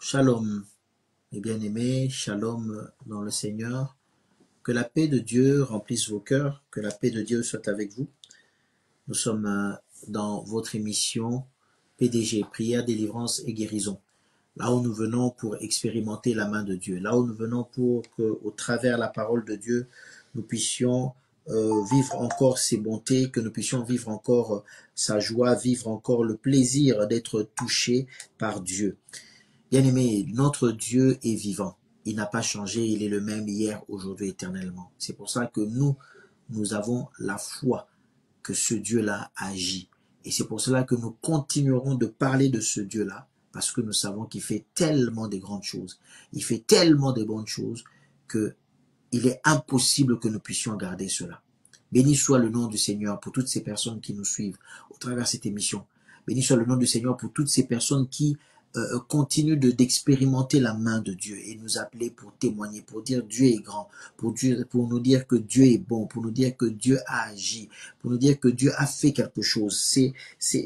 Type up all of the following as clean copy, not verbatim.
Shalom, mes bien-aimés, shalom dans le Seigneur. Que la paix de Dieu remplisse vos cœurs, que la paix de Dieu soit avec vous. Nous sommes dans votre émission PDG, prière, délivrance et guérison. Là où nous venons pour expérimenter la main de Dieu, là où nous venons pour qu'au travers la parole de Dieu, nous puissions vivre encore ses bontés, que nous puissions vivre encore sa joie, vivre encore le plaisir d'être touchés par Dieu. Bien-aimé, notre Dieu est vivant. Il n'a pas changé, il est le même hier, aujourd'hui, éternellement. C'est pour ça que nous avons la foi que ce Dieu-là agit. Et c'est pour cela que nous continuerons de parler de ce Dieu-là, parce que nous savons qu'il fait tellement de grandes choses. Il fait tellement de bonnes choses que il est impossible que nous puissions garder cela. Béni soit le nom du Seigneur pour toutes ces personnes qui nous suivent au travers de cette émission. Béni soit le nom du Seigneur pour toutes ces personnes qui continue d'expérimenter la main de Dieu et nous appeler pour témoigner, pour dire Dieu est grand, pour nous dire que Dieu est bon, pour nous dire que Dieu a agi, pour nous dire que Dieu a fait quelque chose.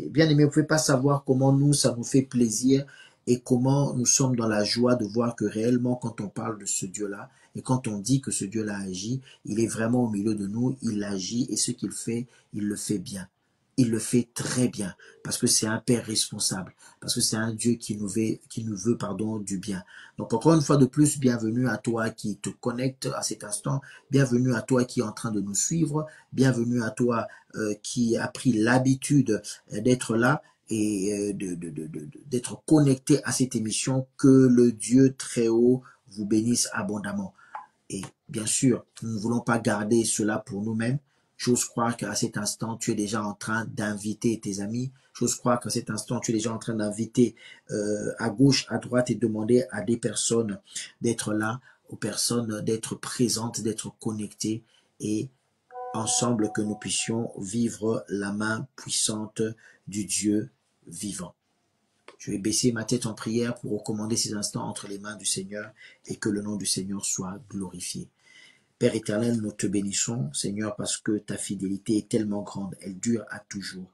Bien aimé, vous ne pouvez pas savoir comment ça nous fait plaisir et comment nous sommes dans la joie de voir que réellement quand on parle de ce Dieu-là et quand on dit que ce Dieu-là agit, il est vraiment au milieu de nous, il agit et ce qu'il fait, il le fait bien. Il le fait très bien parce que c'est un Père responsable, parce que c'est un Dieu qui nous veut du bien. Donc encore une fois de plus, bienvenue à toi qui te connecte à cet instant, bienvenue à toi qui est en train de nous suivre, bienvenue à toi qui a pris l'habitude d'être là et d'être connecté à cette émission. Que le Dieu très haut vous bénisse abondamment. Et bien sûr, nous ne voulons pas garder cela pour nous-mêmes. J'ose croire qu'à cet instant, tu es déjà en train d'inviter tes amis. J'ose croire qu'à cet instant, tu es déjà en train d'inviter à gauche, à droite et demander à des personnes d'être là, aux personnes d'être présentes, d'être connectées et ensemble que nous puissions vivre la main puissante du Dieu vivant. Je vais baisser ma tête en prière pour recommander ces instants entre les mains du Seigneur et que le nom du Seigneur soit glorifié. Père éternel, nous te bénissons, Seigneur, parce que ta fidélité est tellement grande, elle dure à toujours.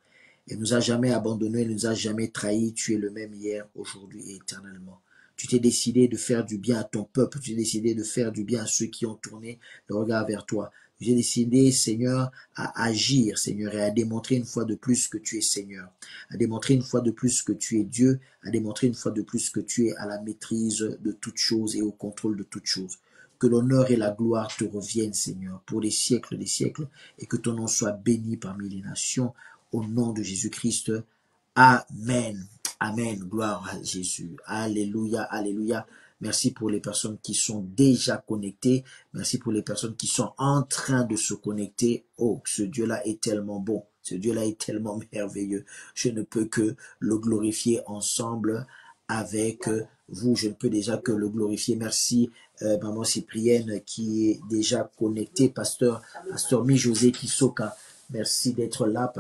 Elle nous a jamais abandonnés, elle nous a jamais trahis, tu es le même hier, aujourd'hui et éternellement. Tu t'es décidé de faire du bien à ton peuple, tu t'es décidé de faire du bien à ceux qui ont tourné le regard vers toi. Tu t'es décidé, Seigneur, à agir, Seigneur, et à démontrer une fois de plus que tu es Seigneur, à démontrer une fois de plus que tu es Dieu, à démontrer une fois de plus que tu es à la maîtrise de toutes choses et au contrôle de toutes choses. Que l'honneur et la gloire te reviennent, Seigneur, pour les siècles des siècles, et que ton nom soit béni parmi les nations, au nom de Jésus-Christ. Amen. Amen. Gloire à Jésus. Alléluia. Alléluia. Merci pour les personnes qui sont déjà connectées. Merci pour les personnes qui sont en train de se connecter. Oh, ce Dieu-là est tellement bon. Ce Dieu-là est tellement merveilleux. Je ne peux que le glorifier ensemble avec vous. Je ne peux déjà que le glorifier. Merci Maman Cyprienne qui est déjà connectée. Pasteur Mi-José Kisoka, merci d'être là,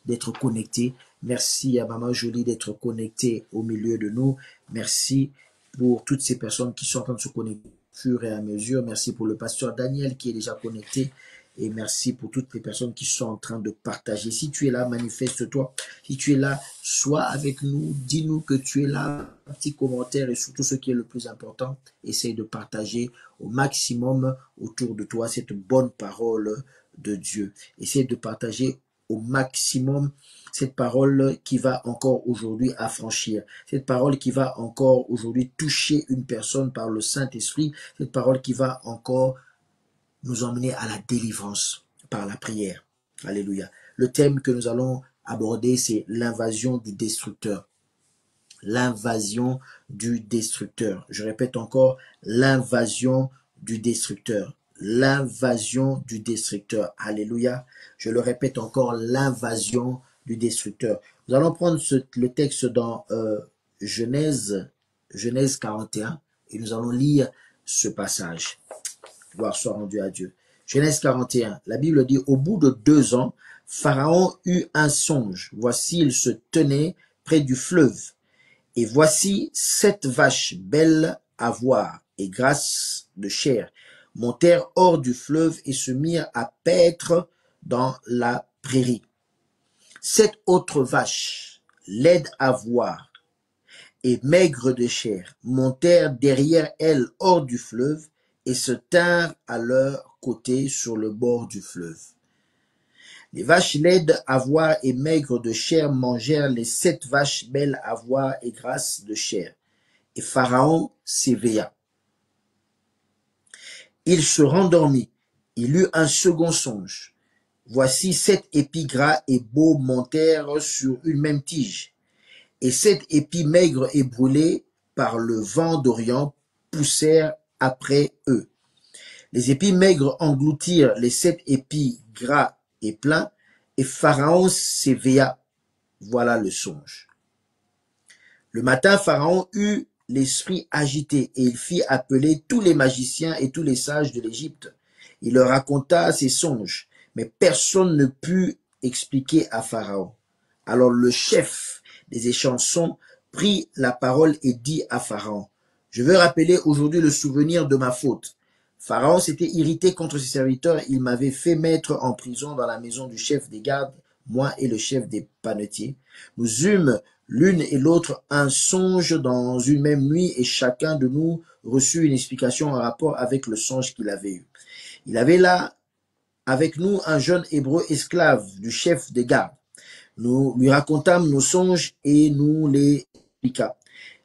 d'être connecté. Merci à Maman Jolie d'être connectée au milieu de nous. Merci pour toutes ces personnes qui sont en train de se connecter au fur et à mesure. Merci pour le pasteur Daniel qui est déjà connecté. Et merci pour toutes les personnes qui sont en train de partager. Si tu es là, manifeste-toi. Si tu es là, sois avec nous. Dis-nous que tu es là. Un petit commentaire et surtout ce qui est le plus important, essaye de partager au maximum autour de toi cette bonne parole de Dieu. Essaye de partager au maximum cette parole qui va encore aujourd'hui affranchir, cette parole qui va encore aujourd'hui toucher une personne par le Saint-Esprit, cette parole qui va encore nous emmener à la délivrance par la prière. Alléluia. Le thème que nous allons aborder, c'est l'invasion du destructeur. L'invasion du destructeur. Je répète encore, l'invasion du destructeur. L'invasion du destructeur. Alléluia. Je le répète encore, l'invasion du destructeur. Nous allons prendre le texte dans Genèse 41 et nous allons lire ce passage. Gloire soit rendue à Dieu. Genèse 41, la Bible dit, au bout de 2 ans, Pharaon eut un songe. Voici, il se tenait près du fleuve. Et voici 7 vaches belles à voir et grasses de chair montèrent hors du fleuve et se mirent à paître dans la prairie. 7 autres vaches, laides à voir et maigres de chair, montèrent derrière elles hors du fleuve et se tinrent à leur côté sur le bord du fleuve. Les vaches laides à voir et maigres de chair mangèrent les 7 vaches belles à voir et grasses de chair. Et Pharaon s'éveilla. Il se rendormit. Il eut un second songe. Voici 7 épis gras et beaux montèrent sur une même tige. Et 7 épis maigres et brûlés par le vent d'Orient poussèrent après eux. Les épis maigres engloutirent les 7 épis gras et pleins, et Pharaon s'éveilla. Voilà le songe. Le matin, Pharaon eut l'esprit agité, et il fit appeler tous les magiciens et tous les sages de l'Égypte. Il leur raconta ses songes, mais personne ne put expliquer à Pharaon. Alors le chef des échansons prit la parole et dit à Pharaon, « Je veux rappeler aujourd'hui le souvenir de ma faute. Pharaon s'était irrité contre ses serviteurs, il m'avait fait mettre en prison dans la maison du chef des gardes, moi et le chef des panetiers. Nous eûmes l'une et l'autre un songe dans une même nuit et chacun de nous reçut une explication en rapport avec le songe qu'il avait eu. Il avait là avec nous un jeune hébreu esclave du chef des gardes. Nous lui racontâmes nos songes et nous les expliqua.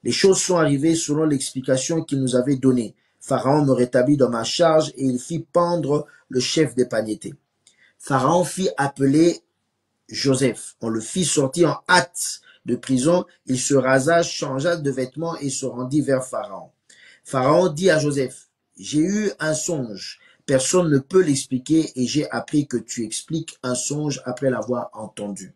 Les choses sont arrivées selon l'explication qu'il nous avait donnée. Pharaon me rétablit dans ma charge et il fit pendre le chef des panetiers. Pharaon fit appeler Joseph. On le fit sortir en hâte de prison. Il se rasa, changea de vêtements et se rendit vers Pharaon. Pharaon dit à Joseph, « J'ai eu un songe. Personne ne peut l'expliquer et j'ai appris que tu expliques un songe après l'avoir entendu. »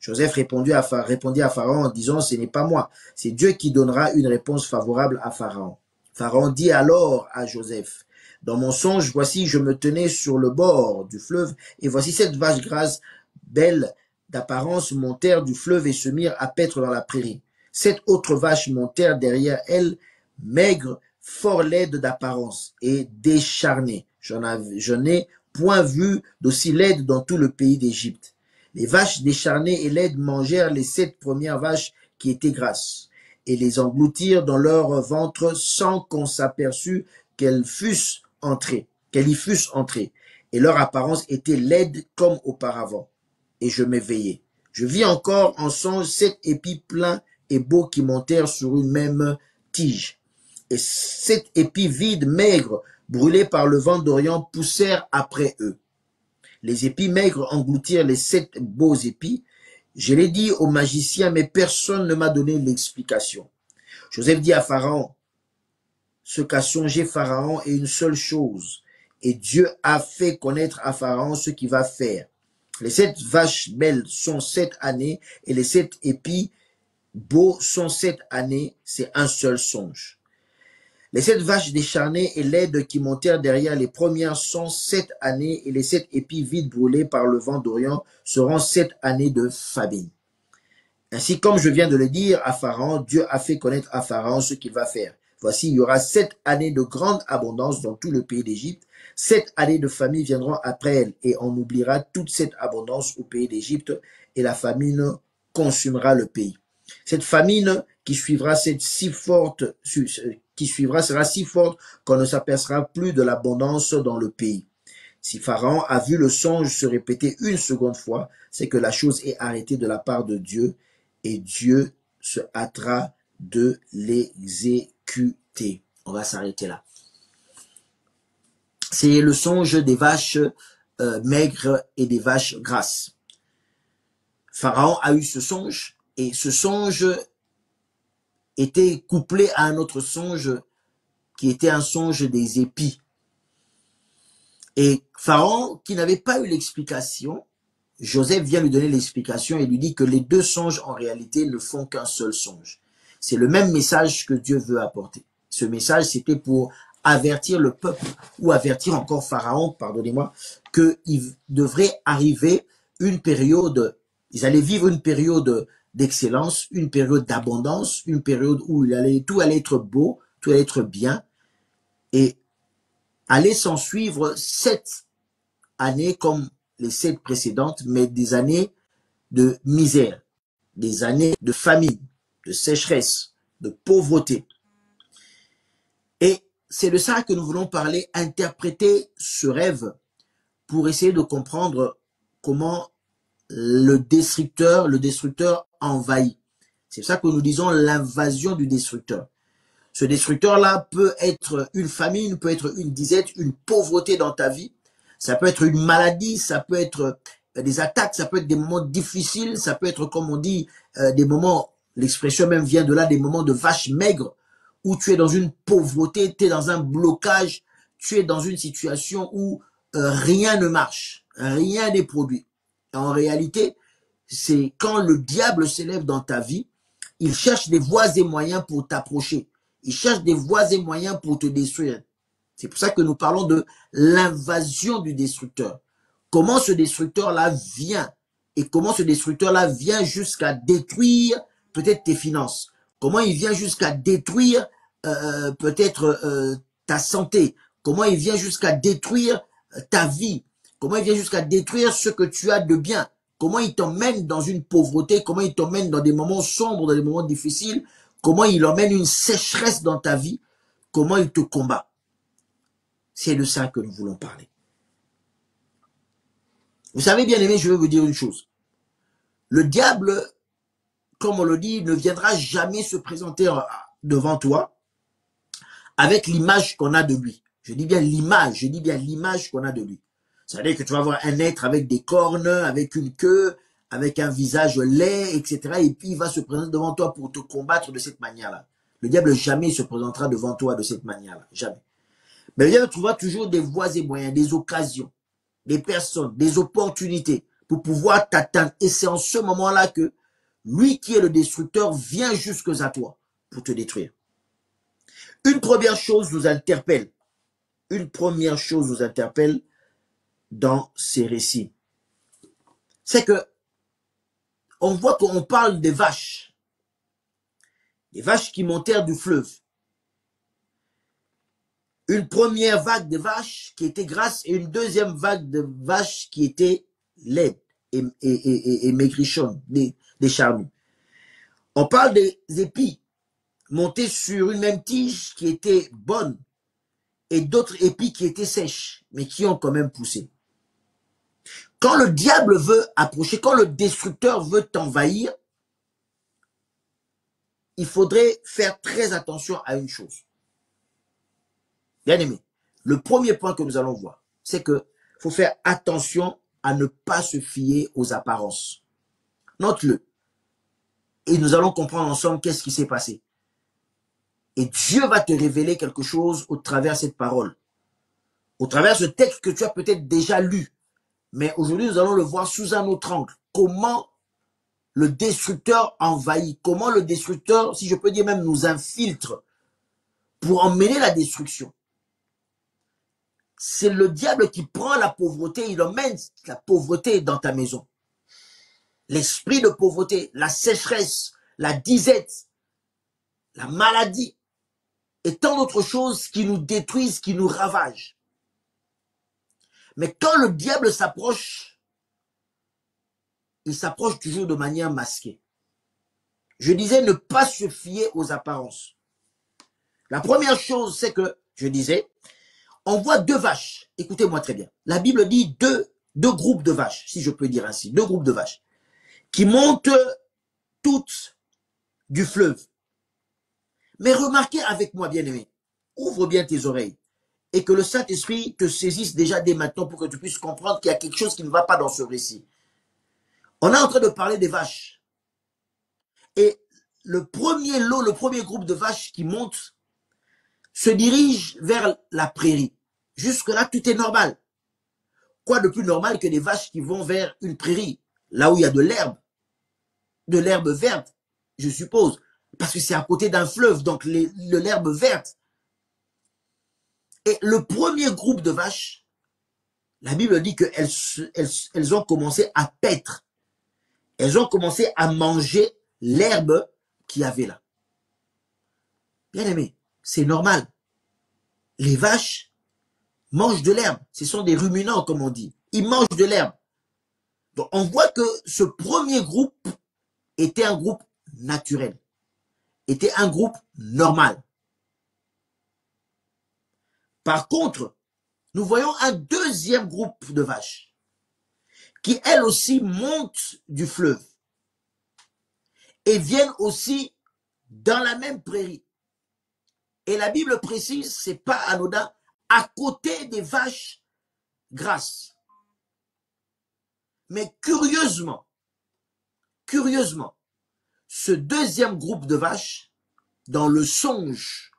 Joseph répondit à Pharaon en disant, « Ce n'est pas moi, c'est Dieu qui donnera une réponse favorable à Pharaon. » Pharaon dit alors à Joseph, « Dans mon songe, voici, je me tenais sur le bord du fleuve, et voici 7 vaches grasses, belles d'apparence, montèrent du fleuve et se mirent à paître dans la prairie. 7 autres vaches montèrent derrière elles, maigres, fort laides d'apparence et décharnées. Je n'ai point vu d'aussi laides dans tout le pays d'Égypte. Les vaches décharnées et laides mangèrent les 7 premières vaches qui étaient grasses, et les engloutirent dans leur ventre sans qu'on s'aperçût qu'elles y fussent entrées, et leur apparence était laide comme auparavant. Et je m'éveillai. Je vis encore en songe 7 épis pleins et beaux qui montèrent sur une même tige, et 7 épis vides, maigres, brûlés par le vent d'Orient, poussèrent après eux. Les épis maigres engloutirent les 7 beaux épis. Je l'ai dit aux magiciens, mais personne ne m'a donné l'explication. Joseph dit à Pharaon, ce qu'a songé Pharaon est une seule chose, et Dieu a fait connaître à Pharaon ce qu'il va faire. Les 7 vaches belles sont 7 années, et les 7 épis beaux sont 7 années, c'est un seul songe. Les 7 vaches décharnées et laides qui montèrent derrière les premières sont 7 années, et les 7 épis vides brûlés par le vent d'Orient seront 7 années de famine. Ainsi, comme je viens de le dire à Pharaon, Dieu a fait connaître à Pharaon ce qu'il va faire. Voici, il y aura 7 années de grande abondance dans tout le pays d'Égypte. 7 années de famine viendront après elles, et on oubliera toute cette abondance au pays d'Égypte, et la famine consumera le pays. Cette famine qui suivra sera si forte qu'on ne s'apercevra plus de l'abondance dans le pays. Si Pharaon a vu le songe se répéter une seconde fois, c'est que la chose est arrêtée de la part de Dieu et Dieu se hâtera de l'exécuter. On va s'arrêter là. C'est le songe des vaches maigres et des vaches grasses. Pharaon a eu ce songe et ce songe était couplé à un autre songe qui était un songe des épis. Et Pharaon, qui n'avait pas eu l'explication, Joseph vient lui donner l'explication et lui dit que les deux songes en réalité ne font qu'un seul songe. C'est le même message que Dieu veut apporter. Ce message, c'était pour avertir le peuple ou avertir encore Pharaon, pardonnez-moi, qu'il devrait arriver une période, ils allaient vivre une période d'excellence, une période d'abondance, une période où tout allait être beau, tout allait être bien, et allait s'en suivre 7 années comme les 7 précédentes, mais des années de misère, des années de famine, de sécheresse, de pauvreté. Et c'est de ça que nous voulons parler, interpréter ce rêve pour essayer de comprendre comment le destructeur envahit. C'est ça que nous disons l'invasion du destructeur. Ce destructeur-là peut être une famine, peut être une disette, une pauvreté dans ta vie. Ça peut être une maladie, ça peut être des attaques, ça peut être des moments difficiles, ça peut être, comme on dit, des moments, l'expression même vient de là, des moments de vache maigre, où tu es dans une pauvreté, tu es dans un blocage, tu es dans une situation où rien ne marche, rien n'est produit. En réalité, c'est quand le diable s'élève dans ta vie, il cherche des voies et moyens pour t'approcher. Il cherche des voies et moyens pour te détruire. C'est pour ça que nous parlons de l'invasion du destructeur. Comment ce destructeur-là vient et comment ce destructeur-là vient jusqu'à détruire peut-être tes finances. Comment il vient jusqu'à détruire peut-être ta santé. Comment il vient jusqu'à détruire ta vie. Comment il vient jusqu'à détruire ce que tu as de bien. Comment il t'emmène dans une pauvreté. Comment il t'emmène dans des moments sombres, dans des moments difficiles. Comment il emmène une sécheresse dans ta vie. Comment il te combat. C'est de ça que nous voulons parler. Vous savez, bien aimé, je vais vous dire une chose. Le diable, comme on le dit, ne viendra jamais se présenter devant toi avec l'image qu'on a de lui. Je dis bien l'image qu'on a de lui. Ça veut dire que tu vas voir un être avec des cornes, avec une queue, avec un visage laid, etc. Et puis il va se présenter devant toi pour te combattre de cette manière-là. Le diable jamais se présentera devant toi de cette manière-là. Jamais. Mais le diable trouvera toujours des voies et moyens, des occasions, des personnes, des opportunités pour pouvoir t'atteindre. Et c'est en ce moment-là que lui qui est le destructeur vient jusque à toi pour te détruire. Une première chose nous interpelle. Une première chose nous interpelle dans ces récits. C'est que on voit qu'on parle des vaches. Des vaches qui montèrent du fleuve. Une première vague de vaches qui était grasse et une deuxième vague de vaches qui était laides et maigrichonnes, des charnues. On parle des épis montés sur une même tige qui était bonne et d'autres épis qui étaient sèches, mais qui ont quand même poussé. Quand le diable veut approcher, quand le destructeur veut t'envahir, il faudrait faire très attention à une chose. Bien aimé, le premier point que nous allons voir, c'est que faut faire attention à ne pas se fier aux apparences. Note-le. Et nous allons comprendre ensemble qu'est-ce qui s'est passé. Et Dieu va te révéler quelque chose au travers de cette parole. Au travers de ce texte que tu as peut-être déjà lu. Mais aujourd'hui, nous allons le voir sous un autre angle. Comment le destructeur envahit. Comment le destructeur, si je peux dire même, nous infiltre pour emmener la destruction. C'est le diable qui prend la pauvreté, il emmène la pauvreté dans ta maison. L'esprit de pauvreté, la sécheresse, la disette, la maladie et tant d'autres choses qui nous détruisent, qui nous ravagent. Mais quand le diable s'approche, il s'approche toujours de manière masquée. Je disais ne pas se fier aux apparences. La première chose, c'est que, je disais, on voit deux vaches. Écoutez-moi très bien. La Bible dit deux groupes de vaches, si je peux dire ainsi, deux groupes de vaches, qui montent toutes du fleuve. Mais remarquez avec moi, bien-aimé, ouvre bien tes oreilles et que le Saint-Esprit te saisisse déjà dès maintenant pour que tu puisses comprendre qu'il y a quelque chose qui ne va pas dans ce récit. On est en train de parler des vaches. Et le premier lot, le premier groupe de vaches qui monte se dirige vers la prairie. Jusque-là, tout est normal. Quoi de plus normal que des vaches qui vont vers une prairie, là où il y a de l'herbe verte, je suppose, parce que c'est à côté d'un fleuve, donc de l'herbe verte. Et le premier groupe de vaches, la Bible dit qu'elles ont commencé à paître. Elles ont commencé à manger l'herbe qu'il y avait là. Bien aimé, c'est normal. Les vaches mangent de l'herbe. Ce sont des ruminants, comme on dit. Ils mangent de l'herbe. Donc, on voit que ce premier groupe était un groupe naturel, était un groupe normal. Par contre, nous voyons un deuxième groupe de vaches qui, elles aussi, montent du fleuve et viennent aussi dans la même prairie. Et la Bible précise, c'est pas anodin, à côté des vaches grasses. Mais curieusement, ce deuxième groupe de vaches, dans le songe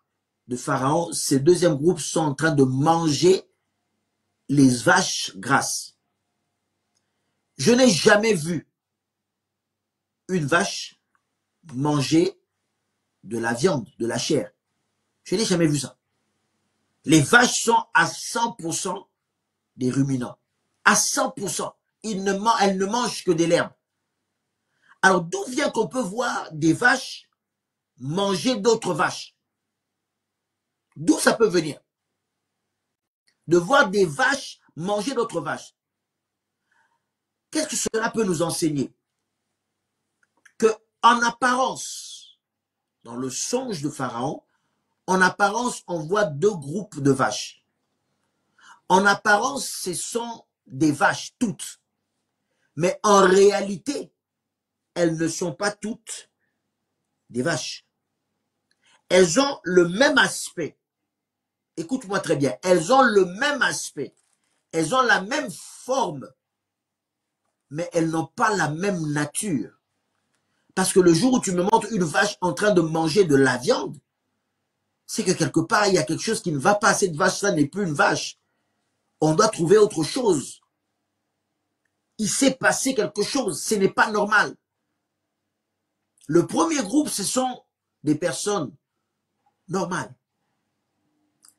de Pharaon, ces deuxièmes groupes sont en train de manger les vaches grasses. Je n'ai jamais vu une vache manger de la viande, de la chair. Je n'ai jamais vu ça. Les vaches sont à 100% des ruminants. À 100%. Elles ne mangent que de l'herbe. Alors d'où vient qu'on peut voir des vaches manger d'autres vaches? D'où ça peut venir? De voir des vaches manger d'autres vaches. Qu'est-ce que cela peut nous enseigner? Que en apparence, dans le songe de Pharaon, en apparence, on voit deux groupes de vaches. En apparence, ce sont des vaches toutes. Mais en réalité, elles ne sont pas toutes des vaches. Elles ont le même aspect. Écoute-moi très bien. Elles ont le même aspect. Elles ont la même forme. Mais elles n'ont pas la même nature. Parce que le jour où tu me montres une vache en train de manger de la viande, c'est que quelque part, il y a quelque chose qui ne va pas. Cette vache-là n'est plus une vache. On doit trouver autre chose. Il s'est passé quelque chose. Ce n'est pas normal. Le premier groupe, ce sont des personnes normales,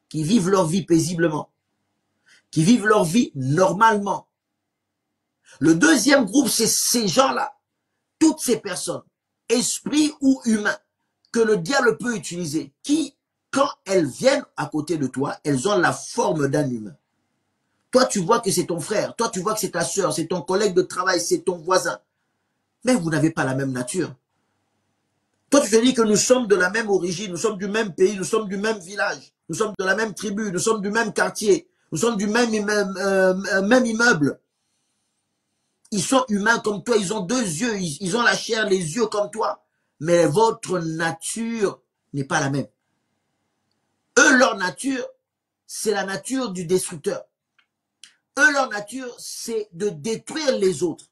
qui vivent leur vie paisiblement, qui vivent leur vie normalement. Le deuxième groupe, c'est ces gens-là, toutes ces personnes, esprits ou humains, que le diable peut utiliser, qui, quand elles viennent à côté de toi, elles ont la forme d'un humain. Toi, tu vois que c'est ton frère, toi, tu vois que c'est ta soeur, c'est ton collègue de travail, c'est ton voisin. Mais vous n'avez pas la même nature. Toi, tu te dis que nous sommes de la même origine, nous sommes du même pays, nous sommes du même village, nous sommes de la même tribu, nous sommes du même quartier, nous sommes du même immeuble. Ils sont humains comme toi, ils ont deux yeux, ils ont la chair, les yeux comme toi. Mais votre nature n'est pas la même. Eux, leur nature, c'est la nature du destructeur. Eux, leur nature, c'est de détruire les autres.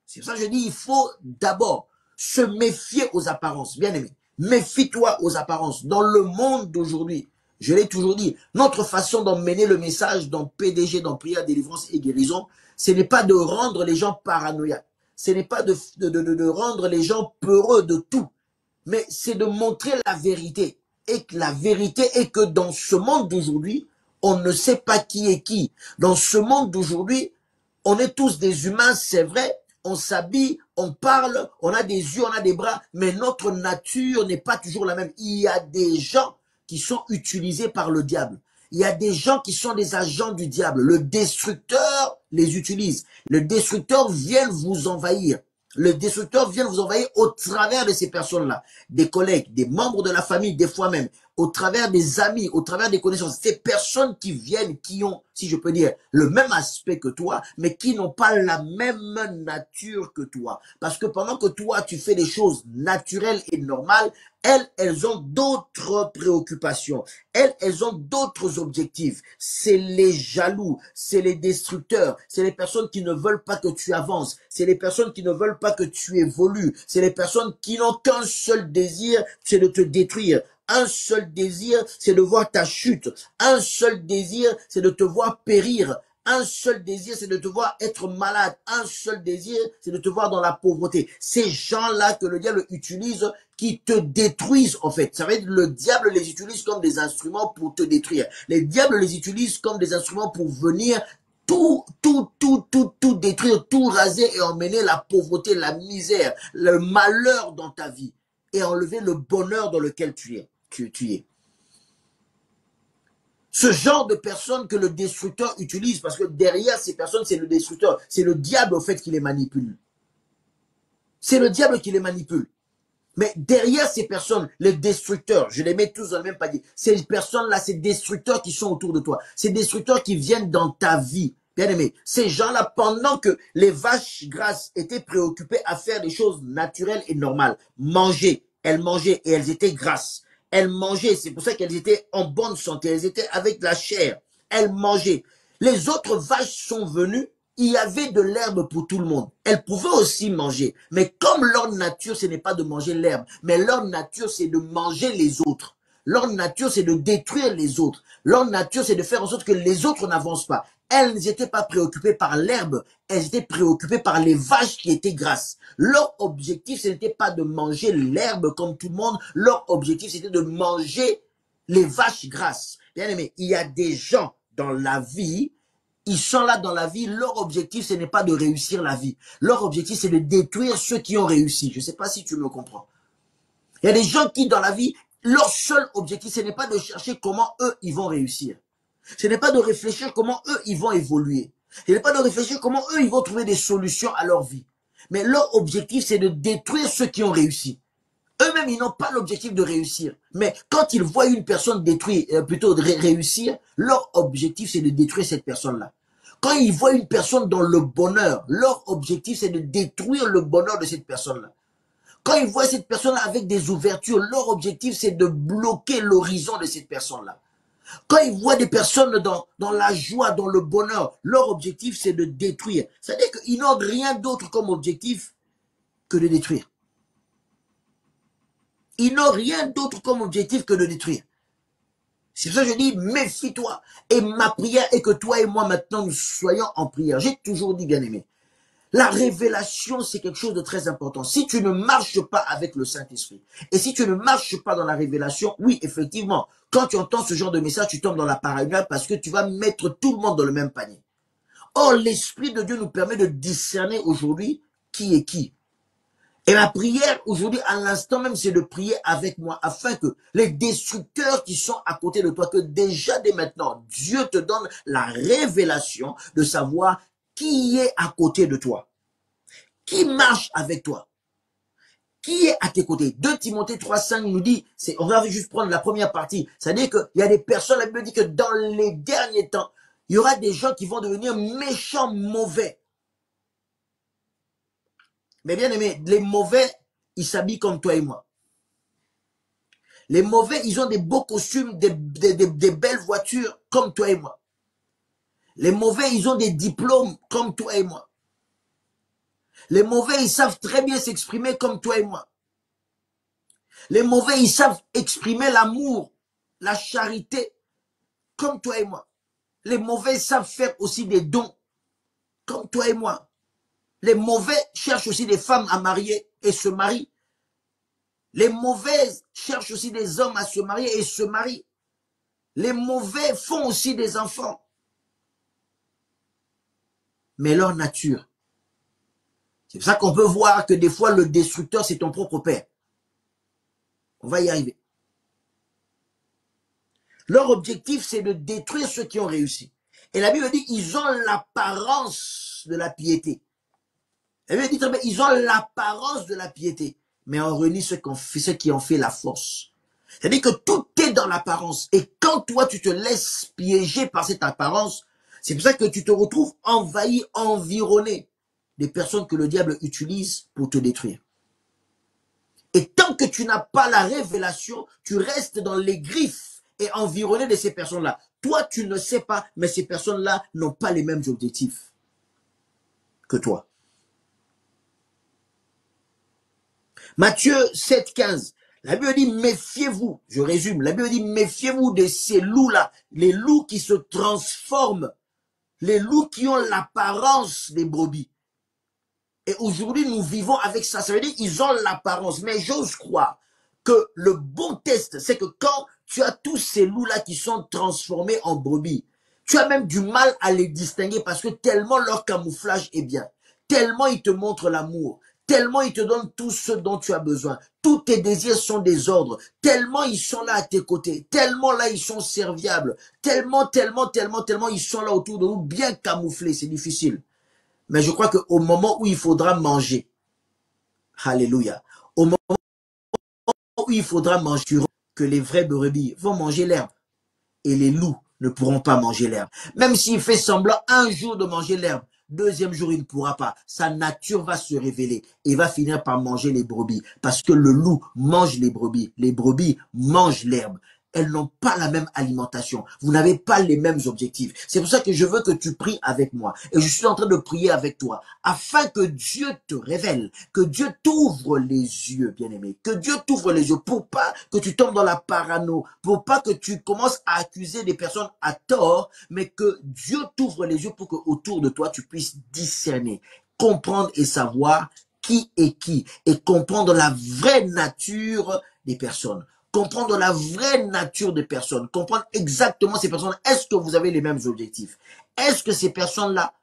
C'est pour ça que je dis, il faut d'abord se méfier aux apparences. Bien aimé, méfie-toi aux apparences. Dans le monde d'aujourd'hui, je l'ai toujours dit, notre façon d'emmener le message dans PDG, dans Prière, Délivrance et Guérison, ce n'est pas de rendre les gens paranoïaques. Ce n'est pas de rendre les gens peureux de tout. Mais c'est de montrer la vérité. Et que la vérité est que dans ce monde d'aujourd'hui, on ne sait pas qui est qui. Dans ce monde d'aujourd'hui, on est tous des humains, c'est vrai. On s'habille, on parle, on a des yeux, on a des bras, mais notre nature n'est pas toujours la même. Il y a des gens qui sont utilisés par le diable. Il y a des gens qui sont des agents du diable. Le destructeur les utilise. Le destructeur vient vous envahir. Le destructeur vient vous envahir au travers de ces personnes-là. Des collègues, des membres de la famille, des fois même. au travers des amis, au travers des connaissances, ces personnes qui viennent, qui ont, si je peux dire, le même aspect que toi, mais qui n'ont pas la même nature que toi. Parce que pendant que toi, tu fais des choses naturelles et normales, elles ont d'autres préoccupations. Elles ont d'autres objectifs. C'est les jaloux, c'est les destructeurs, c'est les personnes qui ne veulent pas que tu avances, c'est les personnes qui ne veulent pas que tu évolues, c'est les personnes qui n'ont qu'un seul désir, c'est de te détruire. Un seul désir, c'est de voir ta chute. Un seul désir, c'est de te voir périr. Un seul désir, c'est de te voir être malade. Un seul désir, c'est de te voir dans la pauvreté. Ces gens-là que le diable utilise, qui te détruisent en fait. Ça veut dire que le diable les utilise comme des instruments pour te détruire. Les diables les utilisent comme des instruments pour venir tout détruire, tout raser et emmener la pauvreté, la misère, le malheur dans ta vie et enlever le bonheur dans lequel tu es. Tu es. Ce genre de personnes que le destructeur utilise, parce que derrière ces personnes, c'est le destructeur, c'est le diable au fait qui les manipule. C'est le diable qui les manipule. Mais derrière ces personnes, les destructeurs, je les mets tous dans le même panier. Ces personnes-là, ces destructeurs qui sont autour de toi, ces destructeurs qui viennent dans ta vie, bien aimé, ces gens-là, pendant que les vaches grasses étaient préoccupées à faire des choses naturelles et normales, manger, elles mangeaient et elles étaient grasses. Elles mangeaient, c'est pour ça qu'elles étaient en bonne santé, elles étaient avec la chair, elles mangeaient. Les autres vaches sont venues, il y avait de l'herbe pour tout le monde. Elles pouvaient aussi manger. Mais comme leur nature, ce n'est pas de manger l'herbe, mais leur nature, c'est de manger les autres. Leur nature, c'est de détruire les autres. Leur nature, c'est de faire en sorte que les autres n'avancent pas. Elles n'étaient pas préoccupées par l'herbe, elles étaient préoccupées par les vaches qui étaient grasses. Leur objectif, ce n'était pas de manger l'herbe comme tout le monde. Leur objectif, c'était de manger les vaches grasses. Bien aimé, il y a des gens dans la vie, ils sont là dans la vie, leur objectif, ce n'est pas de réussir la vie. Leur objectif, c'est de détruire ceux qui ont réussi. Je ne sais pas si tu me comprends. Il y a des gens qui, dans la vie, leur seul objectif, ce n'est pas de chercher comment eux, ils vont réussir. Ce n'est pas de réfléchir comment eux, ils vont évoluer. Ce n'est pas de réfléchir comment eux, ils vont trouver des solutions à leur vie. Mais leur objectif, c'est de détruire ceux qui ont réussi. Eux-mêmes, ils n'ont pas l'objectif de réussir. Mais quand ils voient une personne détruire, plutôt de réussir, leur objectif, c'est de détruire cette personne-là. Quand ils voient une personne dans le bonheur, leur objectif, c'est de détruire le bonheur de cette personne-là. Quand ils voient cette personne-là avec des ouvertures, leur objectif, c'est de bloquer l'horizon de cette personne-là. Quand ils voient des personnes dans la joie, dans le bonheur, leur objectif, c'est de détruire. C'est-à-dire qu'ils n'ont rien d'autre comme objectif que de détruire. Ils n'ont rien d'autre comme objectif que de détruire. C'est pour ça que je dis, méfie-toi. Et ma prière est que toi et moi, maintenant, nous soyons en prière. J'ai toujours dit, bien-aimé, la révélation, c'est quelque chose de très important. Si tu ne marches pas avec le Saint-Esprit, et si tu ne marches pas dans la révélation, oui, effectivement, quand tu entends ce genre de message, tu tombes dans la paranoïa parce que tu vas mettre tout le monde dans le même panier. Or, l'Esprit de Dieu nous permet de discerner aujourd'hui qui est qui. Et ma prière aujourd'hui, à l'instant même, c'est de prier avec moi afin que les destructeurs qui sont à côté de toi, que déjà dès maintenant, Dieu te donne la révélation de savoir qui est à côté de toi, qui marche avec toi, qui est à tes côtés. 2 Timothée 3,5 nous dit, on va juste prendre la première partie, c'est-à-dire qu'il y a des personnes, la Bible dit que dans les derniers temps, il y aura des gens qui vont devenir méchants, mauvais. Mais bien aimé, les mauvais, ils s'habillent comme toi et moi. Les mauvais, ils ont des beaux costumes, des belles voitures comme toi et moi. Les mauvais, ils ont des diplômes comme toi et moi. Les mauvais, ils savent très bien s'exprimer comme toi et moi. Les mauvais, ils savent exprimer l'amour, la charité comme toi et moi. Les mauvais savent faire aussi des dons comme toi et moi. Les mauvais cherchent aussi des femmes à marier et se marient. Les mauvaises cherchent aussi des hommes à se marier et se marient. Les mauvais font aussi des enfants. Mais leur nature. C'est pour ça qu'on peut voir que des fois, le destructeur, c'est ton propre père. On va y arriver. Leur objectif, c'est de détruire ceux qui ont réussi. Et la Bible dit, ils ont l'apparence de la piété. La Bible dit, ils ont l'apparence de la piété. Mais en réunit ceux qui en fait la force. C'est-à-dire que tout est dans l'apparence. Et quand toi, tu te laisses piéger par cette apparence, c'est pour ça que tu te retrouves envahi, environné des personnes que le diable utilise pour te détruire. Et tant que tu n'as pas la révélation, tu restes dans les griffes et environné de ces personnes-là. Toi, tu ne sais pas, mais ces personnes-là n'ont pas les mêmes objectifs que toi. Matthieu 7, 15. La Bible dit, méfiez-vous, je résume, la Bible dit, méfiez-vous de ces loups-là, les loups qui se transforment, les loups qui ont l'apparence des brebis. Et aujourd'hui, nous vivons avec ça. Ça veut dire qu'ils ont l'apparence. Mais j'ose croire que le bon test, c'est que quand tu as tous ces loups-là qui sont transformés en brebis, tu as même du mal à les distinguer parce que tellement leur camouflage est bien. Tellement ils te montrent l'amour. Tellement ils te donnent tout ce dont tu as besoin. Tous tes désirs sont des ordres. Tellement ils sont là à tes côtés. Tellement là ils sont serviables. Tellement ils sont là autour de nous, bien camouflés. C'est difficile. Mais je crois qu'au moment où il faudra manger, alléluia, au moment où il faudra manger, que les vrais brebis vont manger l'herbe et les loups ne pourront pas manger l'herbe. Même s'il fait semblant un jour de manger l'herbe, deuxième jour il ne pourra pas. Sa nature va se révéler et va finir par manger les brebis parce que le loup mange les brebis mangent l'herbe. Elles n'ont pas la même alimentation. Vous n'avez pas les mêmes objectifs. C'est pour ça que je veux que tu pries avec moi. Et je suis en train de prier avec toi. Afin que Dieu te révèle. Que Dieu t'ouvre les yeux, bien-aimé. Que Dieu t'ouvre les yeux pour pas que tu tombes dans la parano. Pour pas que tu commences à accuser des personnes à tort. Mais que Dieu t'ouvre les yeux pour que autour de toi, tu puisses discerner. Comprendre et savoir qui est qui. Et comprendre la vraie nature des personnes. Comprendre la vraie nature des personnes, comprendre exactement ces personnes. Est-ce que vous avez les mêmes objectifs? Est-ce que ces personnes-là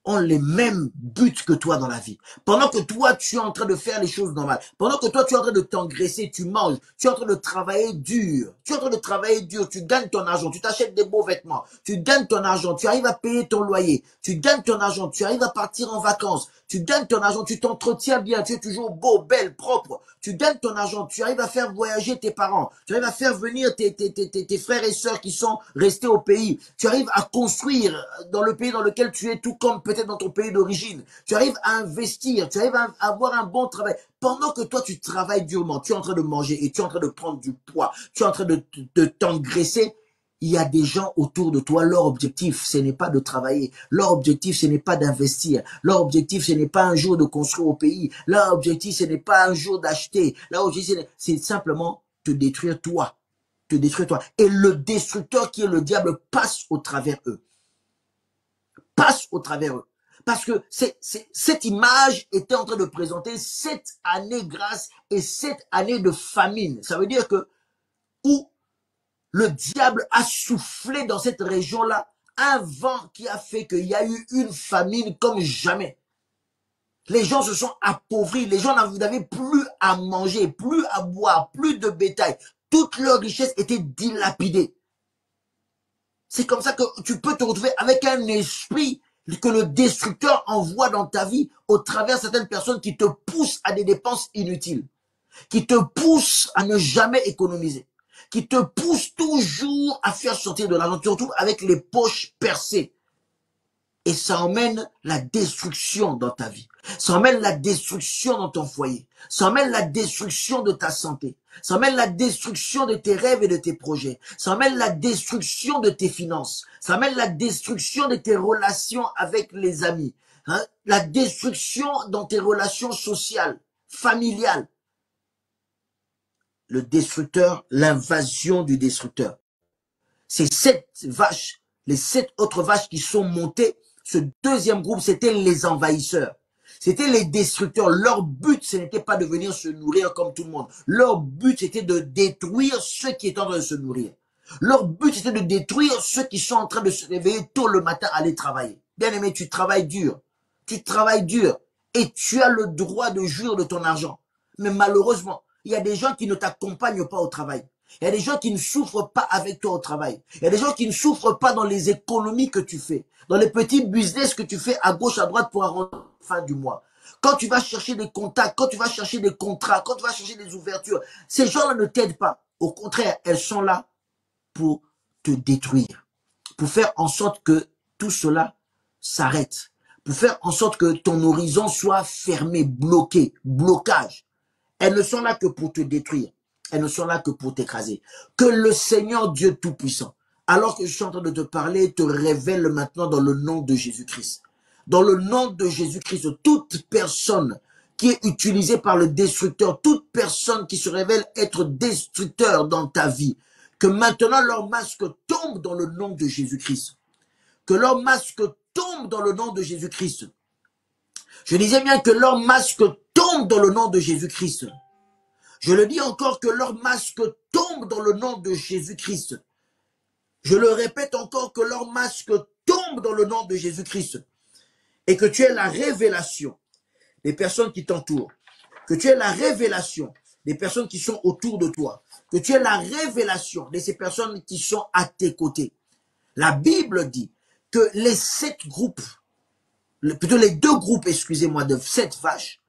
ont les mêmes buts que toi dans la vie. Pendant que toi, tu es en train de faire les choses normales. Pendant que toi, tu es en train de t'engraisser, tu manges. Tu es en train de travailler dur. Tu es en train de travailler dur. Tu gagnes ton argent. Tu t'achètes des beaux vêtements. Tu gagnes ton argent. Tu arrives à payer ton loyer. Tu gagnes ton argent. Tu arrives à partir en vacances. Tu gagnes ton argent. Tu t'entretiens bien. Tu es toujours beau, belle, propre. Tu gagnes ton argent. Tu arrives à faire voyager tes parents. Tu arrives à faire venir tes frères et sœurs qui sont restés au pays. Tu arrives à construire dans le pays dans lequel tu es, tout comme peut-être dans ton pays d'origine. Tu arrives à investir, tu arrives à avoir un bon travail. Pendant que toi, tu travailles durement, tu es en train de manger et tu es en train de prendre du poids, tu es en train de t'engraisser, il y a des gens autour de toi, leur objectif, ce n'est pas de travailler. Leur objectif, ce n'est pas d'investir. Leur objectif, ce n'est pas un jour de construire au pays. Leur objectif, ce n'est pas un jour d'acheter. Leur objectif, c'est simplement te détruire toi. Te détruire toi. Et le destructeur qui est le diable passe au travers eux. Passe au travers eux. Parce que cette image était en train de présenter 7 années grâce et 7 années de famine. Ça veut dire que où le diable a soufflé dans cette région-là un vent qui a fait qu'il y a eu une famine comme jamais. Les gens se sont appauvris, les gens n'avaient plus à manger, plus à boire, plus de bétail. Toute leur richesse était dilapidée. C'est comme ça que tu peux te retrouver avec un esprit que le destructeur envoie dans ta vie au travers de certaines personnes qui te poussent à des dépenses inutiles, qui te poussent à ne jamais économiser, qui te poussent toujours à faire sortir de l'argent. Tu te retrouves avec les poches percées. Et ça emmène la destruction dans ta vie. Ça emmène la destruction dans ton foyer. Ça emmène la destruction de ta santé. Ça emmène la destruction de tes rêves et de tes projets. Ça emmène la destruction de tes finances. Ça emmène la destruction de tes relations avec les amis. La destruction dans tes relations sociales, familiales. Le destructeur, l'invasion du destructeur. Ces 7 vaches, les 7 autres vaches qui sont montées, ce deuxième groupe, c'était les envahisseurs. C'était les destructeurs. Leur but, ce n'était pas de venir se nourrir comme tout le monde. Leur but, c'était de détruire ceux qui étaient en train de se nourrir. Leur but, c'était de détruire ceux qui sont en train de se réveiller tôt le matin, aller travailler. Bien aimé, tu travailles dur. Tu travailles dur. Et tu as le droit de jouir de ton argent. Mais malheureusement, il y a des gens qui ne t'accompagnent pas au travail. Il y a des gens qui ne souffrent pas avec toi au travail. Il y a des gens qui ne souffrent pas dans les économies que tu fais, dans les petits business que tu fais à gauche, à droite pour arrondir la fin du mois. quand tu vas chercher des contacts, quand tu vas chercher des contrats, quand tu vas chercher des ouvertures, ces gens-là ne t'aident pas. Au contraire, elles sont là pour te détruire, pour faire en sorte que tout cela s'arrête, pour faire en sorte que ton horizon soit fermé, bloqué, blocage. Elles ne sont là que pour te détruire. Elles ne sont là que pour t'écraser. Que le Seigneur Dieu Tout-Puissant, alors que je suis en train de te parler, te révèle maintenant dans le nom de Jésus-Christ. Dans le nom de Jésus-Christ, toute personne qui est utilisée par le destructeur, toute personne qui se révèle être destructeur dans ta vie, que maintenant leur masque tombe dans le nom de Jésus-Christ. Que leur masque tombe dans le nom de Jésus-Christ. Je disais bien que leur masque tombe dans le nom de Jésus-Christ. Je le dis encore, que leur masque tombe dans le nom de Jésus-Christ. Je le répète encore, que leur masque tombe dans le nom de Jésus-Christ. Et que tu aies la révélation des personnes qui t'entourent. Que tu aies la révélation des personnes qui sont autour de toi. Que tu aies la révélation de ces personnes qui sont à tes côtés. La Bible dit que les 7 groupes, plutôt les 2 groupes, excusez-moi, de 7 vaches,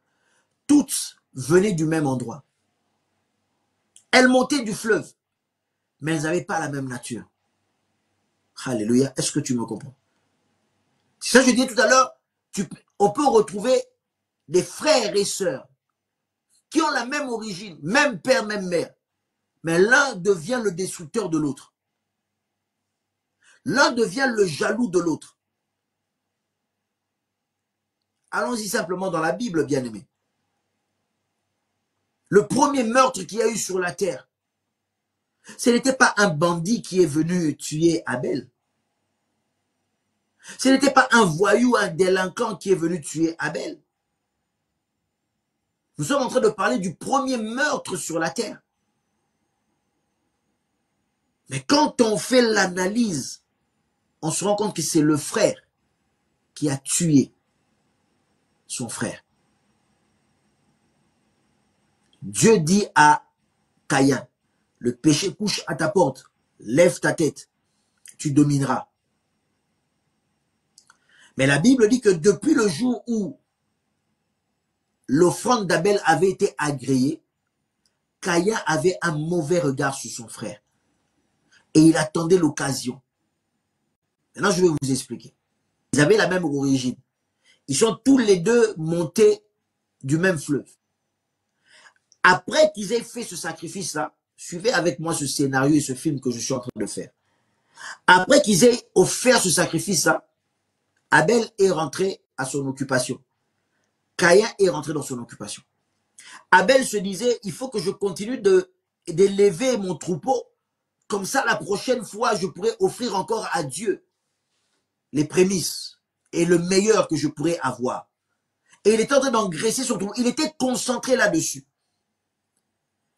toutes venaient du même endroit. Elles montaient du fleuve, mais elles n'avaient pas la même nature. Alléluia, est-ce que tu me comprends? C'est ça que je disais tout à l'heure, on peut retrouver des frères et sœurs qui ont la même origine, même père, même mère, mais l'un devient le destructeur de l'autre. L'un devient le jaloux de l'autre. Allons-y simplement dans la Bible, bien-aimés. Le premier meurtre qu'il y a eu sur la terre, ce n'était pas un bandit qui est venu tuer Abel. Ce n'était pas un voyou, un délinquant qui est venu tuer Abel. Nous sommes en train de parler du premier meurtre sur la terre. Mais quand on fait l'analyse, on se rend compte que c'est le frère qui a tué son frère. Dieu dit à Caïn, le péché couche à ta porte, lève ta tête, tu domineras. Mais la Bible dit que depuis le jour où l'offrande d'Abel avait été agréée, Caïn avait un mauvais regard sur son frère. Et il attendait l'occasion. Maintenant, je vais vous expliquer. Ils avaient la même origine. Ils sont tous les deux montés du même fleuve. Après qu'ils aient fait ce sacrifice-là, suivez avec moi ce scénario et ce film que je suis en train de faire. Après qu'ils aient offert ce sacrifice-là, Abel est rentré à son occupation. Caïn est rentré dans son occupation. Abel se disait, il faut que je continue d'élever mon troupeau. Comme ça, la prochaine fois, je pourrai offrir encore à Dieu les prémices et le meilleur que je pourrais avoir. Et il était en train d'engraisser son troupeau. Il était concentré là-dessus.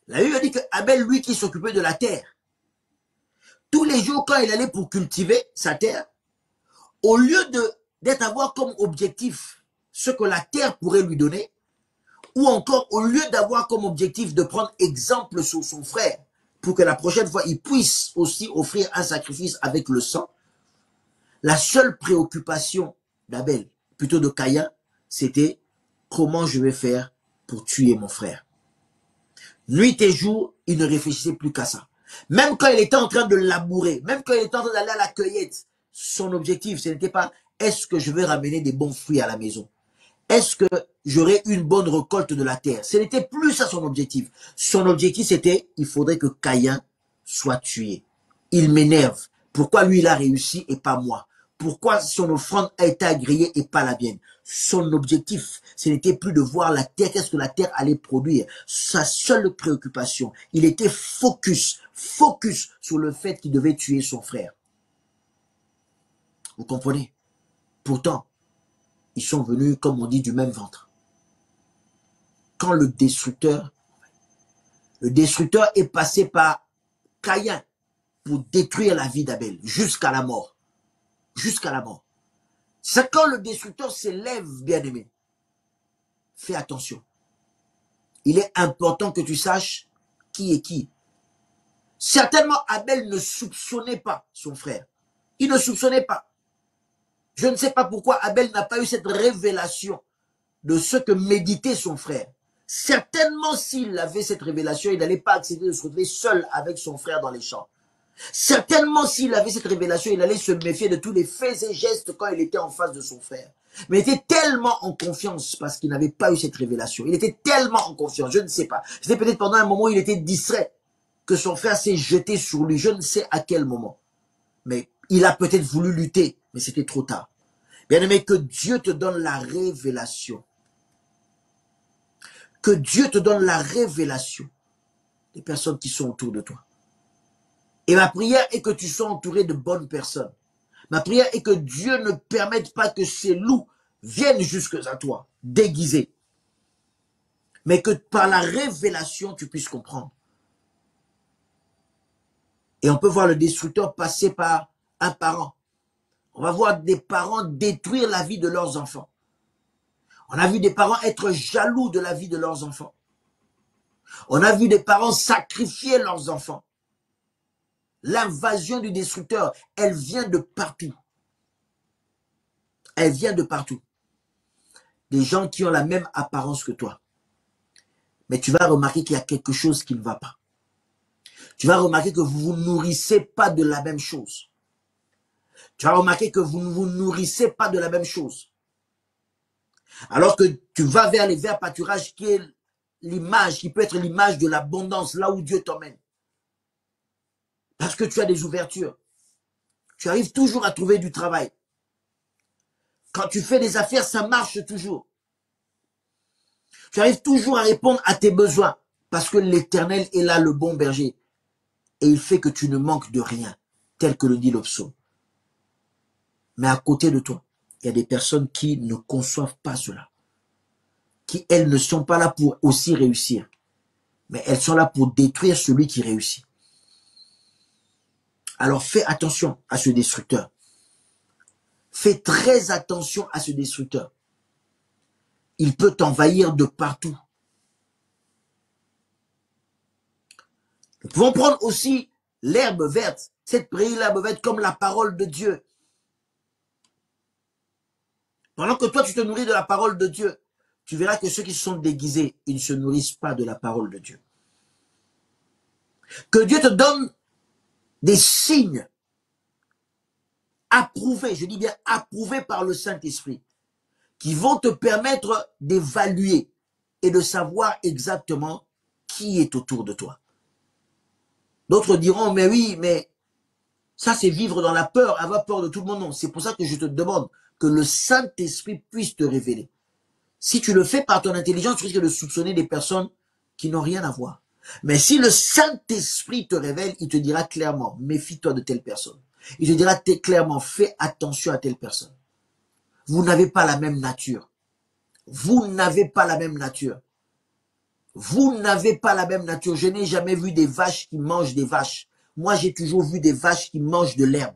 La Bible dit que Abel, lui qui s'occupait de la terre, tous les jours quand il allait pour cultiver sa terre, au lieu d'être avoir comme objectif ce que la terre pourrait lui donner, ou encore au lieu d'avoir comme objectif de prendre exemple sur son frère, pour que la prochaine fois il puisse aussi offrir un sacrifice avec le sang, la seule préoccupation d'Abel, plutôt de Caïn, c'était comment je vais faire pour tuer mon frère. Nuit et jour, il ne réfléchissait plus qu'à ça. Même quand il était en train de labourer, même quand il était en train d'aller à la cueillette, son objectif, ce n'était pas est-ce que je vais ramener des bons fruits à la maison? Est-ce que j'aurai une bonne récolte de la terre? Ce n'était plus ça son objectif. Son objectif, c'était il faudrait que Caïn soit tué. Il m'énerve. Pourquoi lui, il a réussi et pas moi? Pourquoi son offrande a été agréée et pas la mienne? Son objectif, ce n'était plus de voir la terre, qu'est-ce que la terre allait produire. Sa seule préoccupation, il était focus sur le fait qu'il devait tuer son frère. Vous comprenez? Pourtant, ils sont venus, comme on dit, du même ventre. Quand le destructeur est passé par Caïn pour détruire la vie d'Abel, jusqu'à la mort. Jusqu'à la mort. C'est quand le destructeur s'élève, bien-aimé. Fais attention. Il est important que tu saches qui est qui. Certainement, Abel ne soupçonnait pas son frère. Il ne soupçonnait pas. Je ne sais pas pourquoi Abel n'a pas eu cette révélation de ce que méditait son frère. Certainement, s'il avait cette révélation, il n'allait pas accepter de se retrouver seul avec son frère dans les champs. Certainement, s'il avait cette révélation, il allait se méfier de tous les faits et gestes quand il était en face de son frère. Mais il était tellement en confiance parce qu'il n'avait pas eu cette révélation. Il était tellement en confiance, je ne sais pas. C'était peut-être pendant un moment où il était distrait que son frère s'est jeté sur lui. Je ne sais à quel moment. Mais il a peut-être voulu lutter, mais c'était trop tard. Bien-aimé, que Dieu te donne la révélation. Que Dieu te donne la révélation des personnes qui sont autour de toi. Et ma prière est que tu sois entouré de bonnes personnes. Ma prière est que Dieu ne permette pas que ces loups viennent jusque à toi, déguisés. Mais que par la révélation, tu puisses comprendre. Et on peut voir le destructeur passer par un parent. On va voir des parents détruire la vie de leurs enfants. On a vu des parents être jaloux de la vie de leurs enfants. On a vu des parents sacrifier leurs enfants. L'invasion du destructeur, elle vient de partout. Elle vient de partout. Des gens qui ont la même apparence que toi. Mais tu vas remarquer qu'il y a quelque chose qui ne va pas. Tu vas remarquer que vous ne vous nourrissez pas de la même chose. Tu vas remarquer que vous ne vous nourrissez pas de la même chose. Alors que tu vas vers les verts pâturages qui est l'image, qui peut être l'image de l'abondance, là où Dieu t'emmène. Parce que tu as des ouvertures. Tu arrives toujours à trouver du travail. Quand tu fais des affaires, ça marche toujours. Tu arrives toujours à répondre à tes besoins. Parce que l'Éternel est là, le bon berger. Et il fait que tu ne manques de rien, tel que le dit le psaume. Mais à côté de toi, il y a des personnes qui ne conçoivent pas cela. Qui, elles, ne sont pas là pour aussi réussir. Mais elles sont là pour détruire celui qui réussit. Alors fais attention à ce destructeur. Fais très attention à ce destructeur. Il peut t'envahir de partout. Nous pouvons prendre aussi l'herbe verte, cette prière l'herbe verte comme la parole de Dieu. Pendant que toi tu te nourris de la parole de Dieu, tu verras que ceux qui se sont déguisés, ils ne se nourrissent pas de la parole de Dieu. Que Dieu te donne des signes approuvés, je dis bien approuvés par le Saint-Esprit, qui vont te permettre d'évaluer et de savoir exactement qui est autour de toi. D'autres diront, mais oui, mais ça c'est vivre dans la peur, avoir peur de tout le monde. Non, c'est pour ça que je te demande que le Saint-Esprit puisse te révéler. Si tu le fais par ton intelligence, tu risques de soupçonner des personnes qui n'ont rien à voir. Mais si le Saint-Esprit te révèle, il te dira clairement, méfie-toi de telle personne. Il te dira clairement, fais attention à telle personne. Vous n'avez pas la même nature. Vous n'avez pas la même nature. Vous n'avez pas la même nature. Je n'ai jamais vu des vaches qui mangent des vaches. Moi, j'ai toujours vu des vaches qui mangent de l'herbe.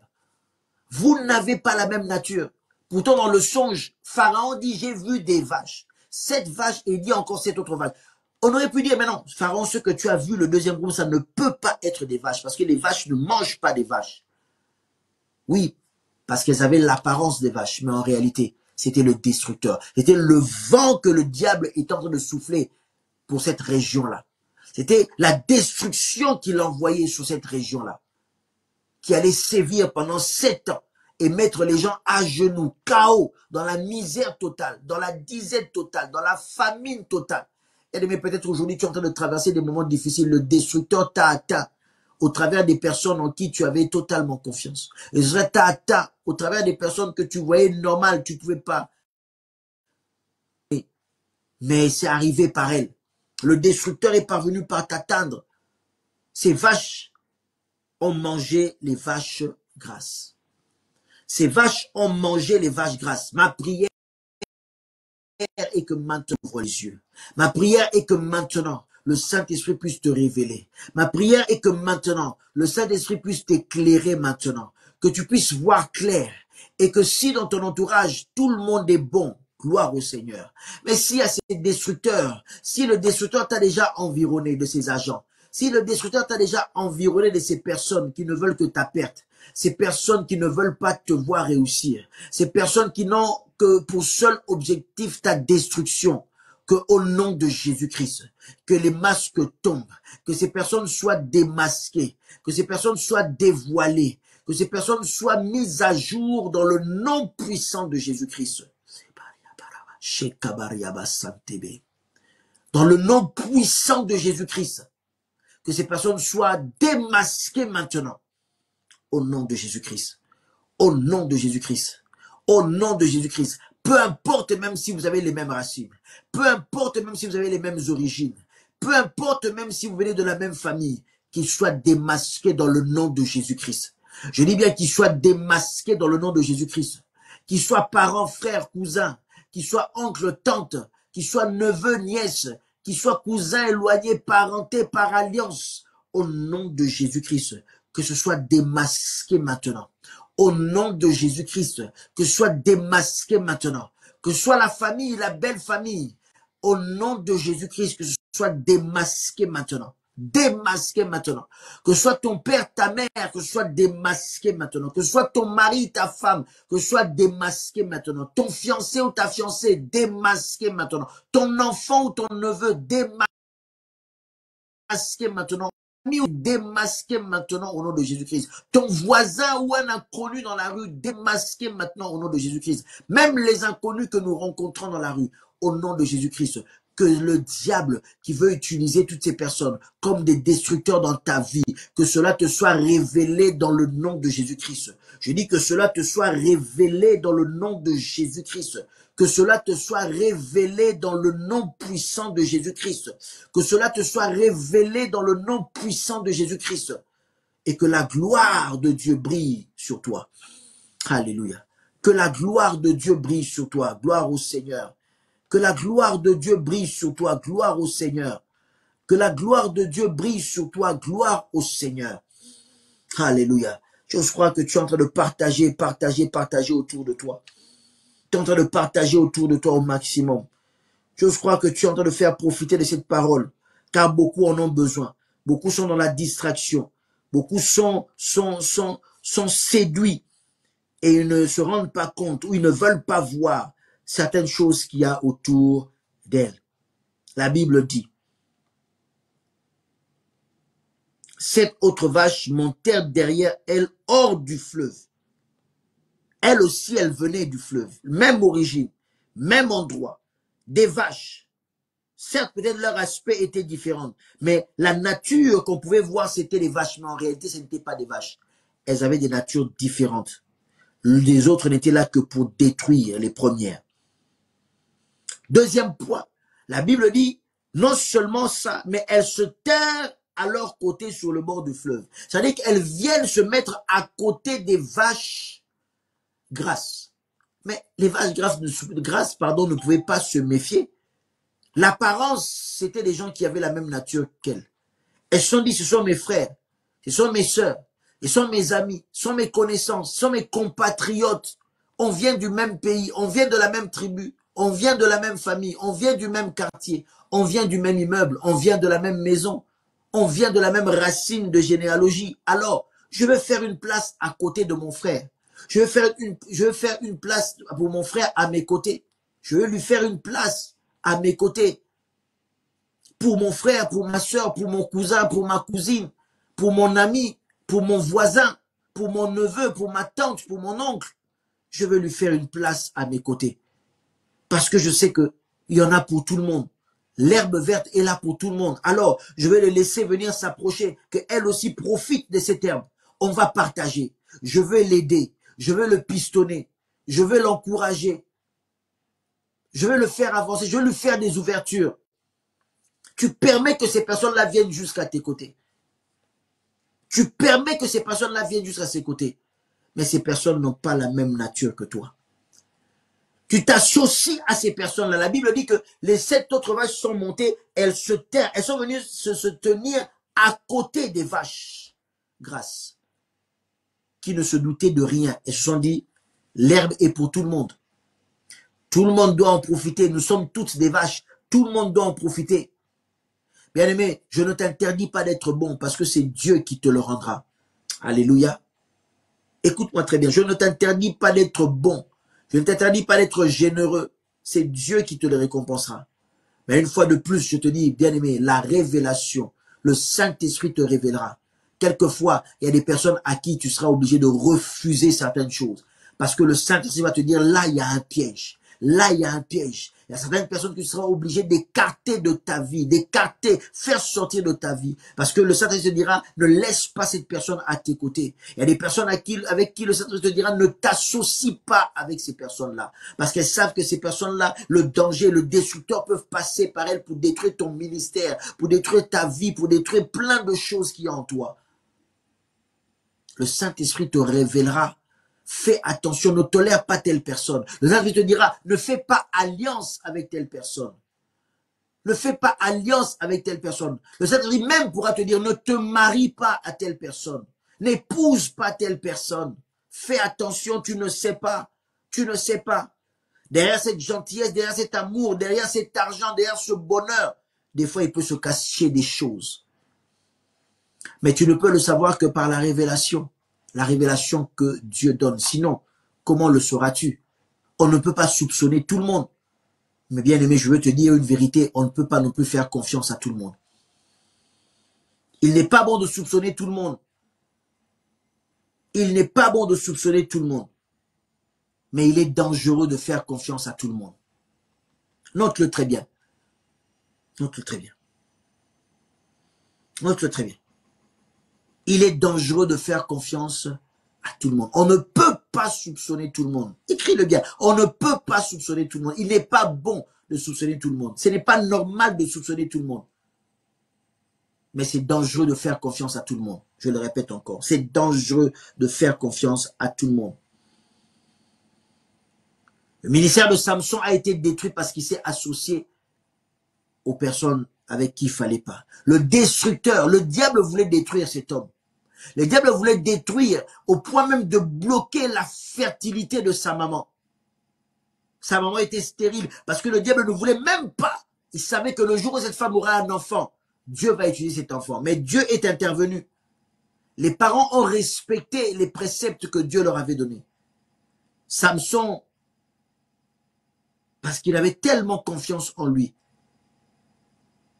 Vous n'avez pas la même nature. Pourtant, dans le songe, Pharaon dit, j'ai vu des vaches. Cette vache, et il dit encore cette autre vache. On aurait pu dire, mais non, Pharaon, ce que tu as vu, le deuxième groupe, ça ne peut pas être des vaches, parce que les vaches ne mangent pas des vaches. Oui, parce qu'elles avaient l'apparence des vaches, mais en réalité, c'était le destructeur. C'était le vent que le diable est en train de souffler pour cette région-là. C'était la destruction qu'il envoyait sur cette région-là, qui allait sévir pendant 7 ans et mettre les gens à genoux, chaos, dans la misère totale, dans la disette totale, dans la famine totale. Et mais peut-être aujourd'hui tu es en train de traverser des moments difficiles. Le destructeur t'a atteint au travers des personnes en qui tu avais totalement confiance. Le destructeur t'a atteint au travers des personnes que tu voyais normales, tu ne pouvais pas. Mais c'est arrivé par elle. Le destructeur est parvenu par t'atteindre. Ces vaches ont mangé les vaches grasses. Ces vaches ont mangé les vaches grasses. Ma prière est que maintenant, ouvre les yeux. Ma prière est que maintenant, le Saint-Esprit puisse te révéler. Ma prière est que maintenant, le Saint-Esprit puisse t'éclairer maintenant. Que tu puisses voir clair. Et que si dans ton entourage, tout le monde est bon, gloire au Seigneur. Mais s'il y a ces destructeurs, si le destructeur t'a déjà environné de ses agents, si le destructeur t'a déjà environné de ces personnes qui ne veulent que ta perte, ces personnes qui ne veulent pas te voir réussir, ces personnes qui n'ont que pour seul objectif ta destruction, que au nom de Jésus-Christ, que les masques tombent, que ces personnes soient démasquées, que ces personnes soient dévoilées, que ces personnes soient mises à jour dans le nom puissant de Jésus-Christ. Dans le nom puissant de Jésus-Christ, que ces personnes soient démasquées maintenant, au nom de Jésus-Christ. Au nom de Jésus-Christ. Au nom de Jésus-Christ. Peu importe même si vous avez les mêmes racines. Peu importe même si vous avez les mêmes origines. Peu importe même si vous venez de la même famille. Qu'ils soient démasqués dans le nom de Jésus-Christ. Je dis bien qu'ils soient démasqués dans le nom de Jésus-Christ. Qu'ils soient parents, frères, cousins. Qu'ils soient oncles, tantes. Qu'ils soient neveux, nièces. Qu'ils soient cousins éloignés, parentés par alliance. Au nom de Jésus-Christ. Que ce soit démasqué maintenant. Au nom de Jésus-Christ, que ce soit démasqué maintenant. Que ce soit la famille, la belle famille. Au nom de Jésus-Christ, que ce soit démasqué maintenant. Démasqué maintenant. Que ce soit ton père, ta mère, que ce soit démasqué maintenant. Que ce soit ton mari, ta femme, que ce soit démasqué maintenant. Ton fiancé ou ta fiancée, démasqué maintenant. Ton enfant ou ton neveu, démasqué maintenant. Démasqué maintenant au nom de Jésus-Christ. Ton voisin ou un inconnu dans la rue, démasqué maintenant au nom de Jésus-Christ. Même les inconnus que nous rencontrons dans la rue, au nom de Jésus-Christ. Que le diable qui veut utiliser toutes ces personnes comme des destructeurs dans ta vie, que cela te soit révélé dans le nom de Jésus-Christ. Je dis que cela te soit révélé dans le nom de Jésus-Christ. Que cela te soit révélé dans le nom puissant de Jésus-Christ. Que cela te soit révélé dans le nom puissant de Jésus-Christ. Et que la gloire de Dieu brille sur toi. Alléluia. Que la gloire de Dieu brille sur toi. Gloire au Seigneur. Que la gloire de Dieu brille sur toi. Gloire au Seigneur. Que la gloire de Dieu brille sur toi. Gloire au Seigneur. Alléluia. Je crois que tu es en train de partager autour de toi. Tu es en train de partager autour de toi au maximum. Je crois que tu es en train de faire profiter de cette parole, car beaucoup en ont besoin. Beaucoup sont dans la distraction. Beaucoup sont séduits et ils ne se rendent pas compte ou ils ne veulent pas voir certaines choses qu'il y a autour d'elles. La Bible dit, 7 autres vaches montèrent derrière elles hors du fleuve. Elles aussi, elles venaient du fleuve. Même origine, même endroit. Des vaches. Certes, peut-être leur aspect était différent, mais la nature qu'on pouvait voir, c'était des vaches. Mais en réalité, ce n'était pas des vaches. Elles avaient des natures différentes. Les autres n'étaient là que pour détruire les premières. Deuxième point, la Bible dit, non seulement ça, mais elles se terrent à leur côté sur le bord du fleuve. C'est-à-dire qu'elles viennent se mettre à côté des vaches grasses. Mais les vaches grasses ne pouvaient pas se méfier. L'apparence, c'était des gens qui avaient la même nature qu'elles. Elles se sont dit, ce sont mes frères, ce sont mes sœurs, ce sont mes amis, ce sont mes connaissances, ce sont mes compatriotes. On vient du même pays, on vient de la même tribu, on vient de la même famille, on vient du même quartier, on vient du même immeuble, on vient de la même maison, on vient de la même racine de généalogie. Alors, je vais faire une place à côté de mon frère. Je vais faire une place pour mon frère à mes côtés. Je vais lui faire une place à mes côtés. Pour mon frère, pour ma soeur, pour mon cousin, pour ma cousine, pour mon ami, pour mon voisin, pour mon neveu, pour ma tante, pour mon oncle. Je vais lui faire une place à mes côtés. Parce que je sais qu'il y en a pour tout le monde. L'herbe verte est là pour tout le monde. Alors, je vais les laisser venir s'approcher, qu'elle aussi profite de cette herbe. On va partager. Je vais l'aider. Je vais le pistonner. Je vais l'encourager. Je vais le faire avancer. Je vais lui faire des ouvertures. Tu permets que ces personnes-là viennent jusqu'à tes côtés. Tu permets que ces personnes-là viennent jusqu'à ses côtés. Mais ces personnes n'ont pas la même nature que toi. Tu t'associes à ces personnes-là. La Bible dit que les 7 autres vaches sont montées, elles se terrent, elles sont venues se tenir à côté des vaches grasses, qui ne se doutaient de rien. Elles se sont dit, l'herbe est pour tout le monde. Tout le monde doit en profiter. Nous sommes toutes des vaches. Tout le monde doit en profiter. Bien-aimé, je ne t'interdis pas d'être bon parce que c'est Dieu qui te le rendra. Alléluia. Écoute-moi très bien. Je ne t'interdis pas d'être bon. Je ne t'interdis pas d'être généreux. C'est Dieu qui te le récompensera. Mais une fois de plus, je te dis, bien-aimé, la révélation, le Saint-Esprit te révélera. Quelquefois, il y a des personnes à qui tu seras obligé de refuser certaines choses. Parce que le Saint-Esprit va te dire, là, il y a un piège. Là, il y a un piège. Il y a certaines personnes que tu seras obligé d'écarter de ta vie, d'écarter, faire sortir de ta vie. Parce que le Saint-Esprit te dira, ne laisse pas cette personne à tes côtés. Il y a des personnes avec qui le Saint-Esprit te dira, ne t'associe pas avec ces personnes-là. Parce qu'elles savent que ces personnes-là, le danger, le destructeur peuvent passer par elles pour détruire ton ministère, pour détruire ta vie, pour détruire plein de choses qu'il y a en toi. Le Saint-Esprit te révélera. Fais attention, ne tolère pas telle personne. Le Saint-Esprit te dira, ne fais pas alliance avec telle personne. Ne fais pas alliance avec telle personne. Le Saint-Esprit même pourra te dire, ne te marie pas à telle personne. N'épouse pas telle personne. Fais attention, tu ne sais pas. Tu ne sais pas. Derrière cette gentillesse, derrière cet amour, derrière cet argent, derrière ce bonheur, des fois il peut se cacher des choses. Mais tu ne peux le savoir que par la révélation que Dieu donne. Sinon, comment le sauras-tu? On ne peut pas soupçonner tout le monde. Mais bien aimé, je veux te dire une vérité, on ne peut pas non plus faire confiance à tout le monde. Il n'est pas bon de soupçonner tout le monde. Il n'est pas bon de soupçonner tout le monde. Mais il est dangereux de faire confiance à tout le monde. Note-le très bien. Note-le très bien. Note-le très bien. Il est dangereux de faire confiance à tout le monde. On ne peut pas soupçonner tout le monde. Écris-le bien. On ne peut pas soupçonner tout le monde. Il n'est pas bon de soupçonner tout le monde. Ce n'est pas normal de soupçonner tout le monde. Mais c'est dangereux de faire confiance à tout le monde. Je le répète encore. C'est dangereux de faire confiance à tout le monde. Le ministère de Samson a été détruit parce qu'il s'est associé aux personnes avec qui il ne fallait pas. Le destructeur, le diable voulait détruire cet homme. Le diable voulait détruire au point même de bloquer la fertilité de sa maman. Sa maman était stérile parce que le diable ne voulait même pas. Il savait que le jour où cette femme aura un enfant, Dieu va utiliser cet enfant. Mais Dieu est intervenu. Les parents ont respecté les préceptes que Dieu leur avait donnés. Samson, parce qu'il avait tellement confiance en lui,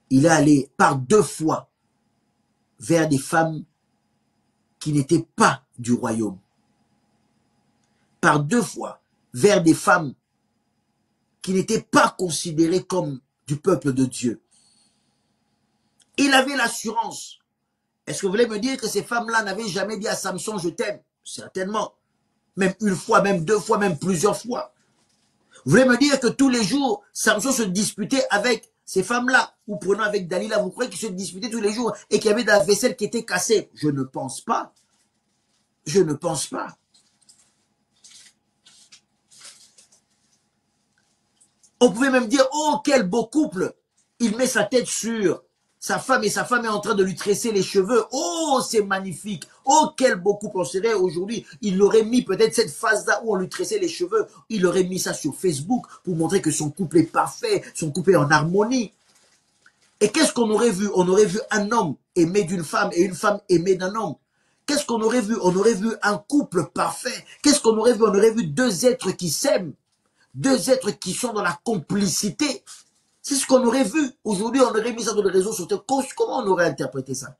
il est allé par 2 fois vers des femmes qui n'étaient pas du royaume. Par 2 fois vers des femmes qui n'étaient pas considérées comme du peuple de Dieu. Il avait l'assurance. Est-ce que vous voulez me dire que ces femmes-là n'avaient jamais dit à Samson, je t'aime? Certainement. Même 1 fois, même 2 fois, même plusieurs fois. Vous voulez me dire que tous les jours, Samson se disputait avec ces femmes-là? Ou prenons avec Dalila, vous croyez qu'ils se disputaient tous les jours et qu'il y avait de la vaisselle qui était cassée? Je ne pense pas. Je ne pense pas. On pouvait même dire, oh, quel beau couple. Il met sa tête sur sa femme et sa femme est en train de lui tresser les cheveux. Oh, c'est magnifique. Oh, quel beau couple. On serait aujourd'hui, il aurait mis peut-être cette phase-là où on lui tressait les cheveux. Il aurait mis ça sur Facebook pour montrer que son couple est parfait, son couple est en harmonie. Et qu'est-ce qu'on aurait vu? On aurait vu un homme aimé d'une femme et une femme aimée d'un homme. Qu'est-ce qu'on aurait vu? On aurait vu un couple parfait. Qu'est-ce qu'on aurait vu? On aurait vu 2 êtres qui s'aiment. 2 êtres qui sont dans la complicité. C'est ce qu'on aurait vu. Aujourd'hui, on aurait mis ça dans les réseaux sociaux. Comment on aurait interprété ça?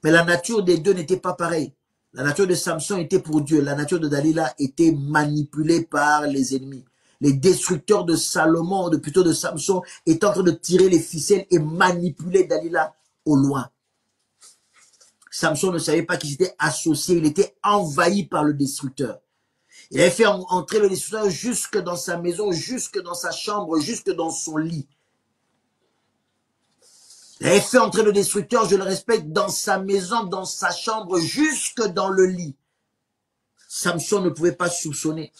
Mais la nature des 2 n'était pas pareille. La nature de Samson était pour Dieu. La nature de Dalila était manipulée par les ennemis. Les destructeurs de Salomon, plutôt de Samson, étaient en train de tirer les ficelles et manipuler Dalila au loin. Samson ne savait pas qu'il s'était associé. Il était envahi par le destructeur. Il avait fait entrer le destructeur jusque dans sa maison, jusque dans sa chambre, jusque dans son lit. Il avait fait entrer le destructeur, je le respecte, dans sa maison, dans sa chambre, jusque dans le lit. Samson ne pouvait pas soupçonner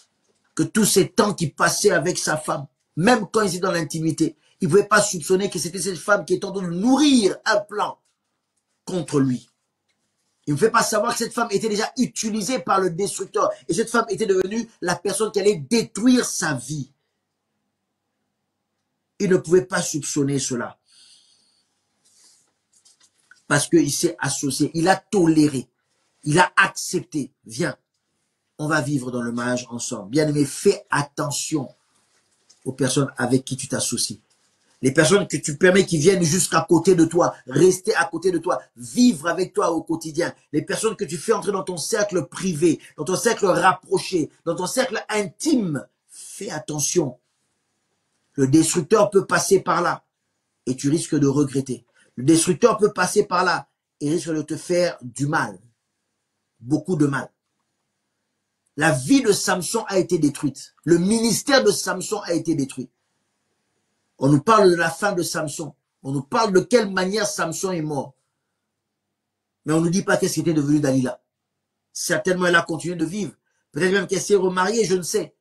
que tous ces temps qu'il passait avec sa femme, même quand il était dans l'intimité, il ne pouvait pas soupçonner que c'était cette femme qui était en train de nourrir un plan contre lui. Il ne fait pas savoir que cette femme était déjà utilisée par le destructeur. Et cette femme était devenue la personne qui allait détruire sa vie. Il ne pouvait pas soupçonner cela. Parce qu'il s'est associé, il a toléré, il a accepté. Viens, on va vivre dans le mariage ensemble. Bien-aimé, fais attention aux personnes avec qui tu t'associes. Les personnes que tu permets qui viennent jusqu'à côté de toi, rester à côté de toi, vivre avec toi au quotidien. Les personnes que tu fais entrer dans ton cercle privé, dans ton cercle rapproché, dans ton cercle intime. Fais attention. Le destructeur peut passer par là et tu risques de regretter. Le destructeur peut passer par là et risque de te faire du mal. Beaucoup de mal. La vie de Samson a été détruite. Le ministère de Samson a été détruit. On nous parle de la fin de Samson. On nous parle de quelle manière Samson est mort. Mais on ne nous dit pas qu'est-ce qui était devenu Dalila. Certainement, elle a continué de vivre. Peut-être même qu'elle s'est remariée, je ne sais.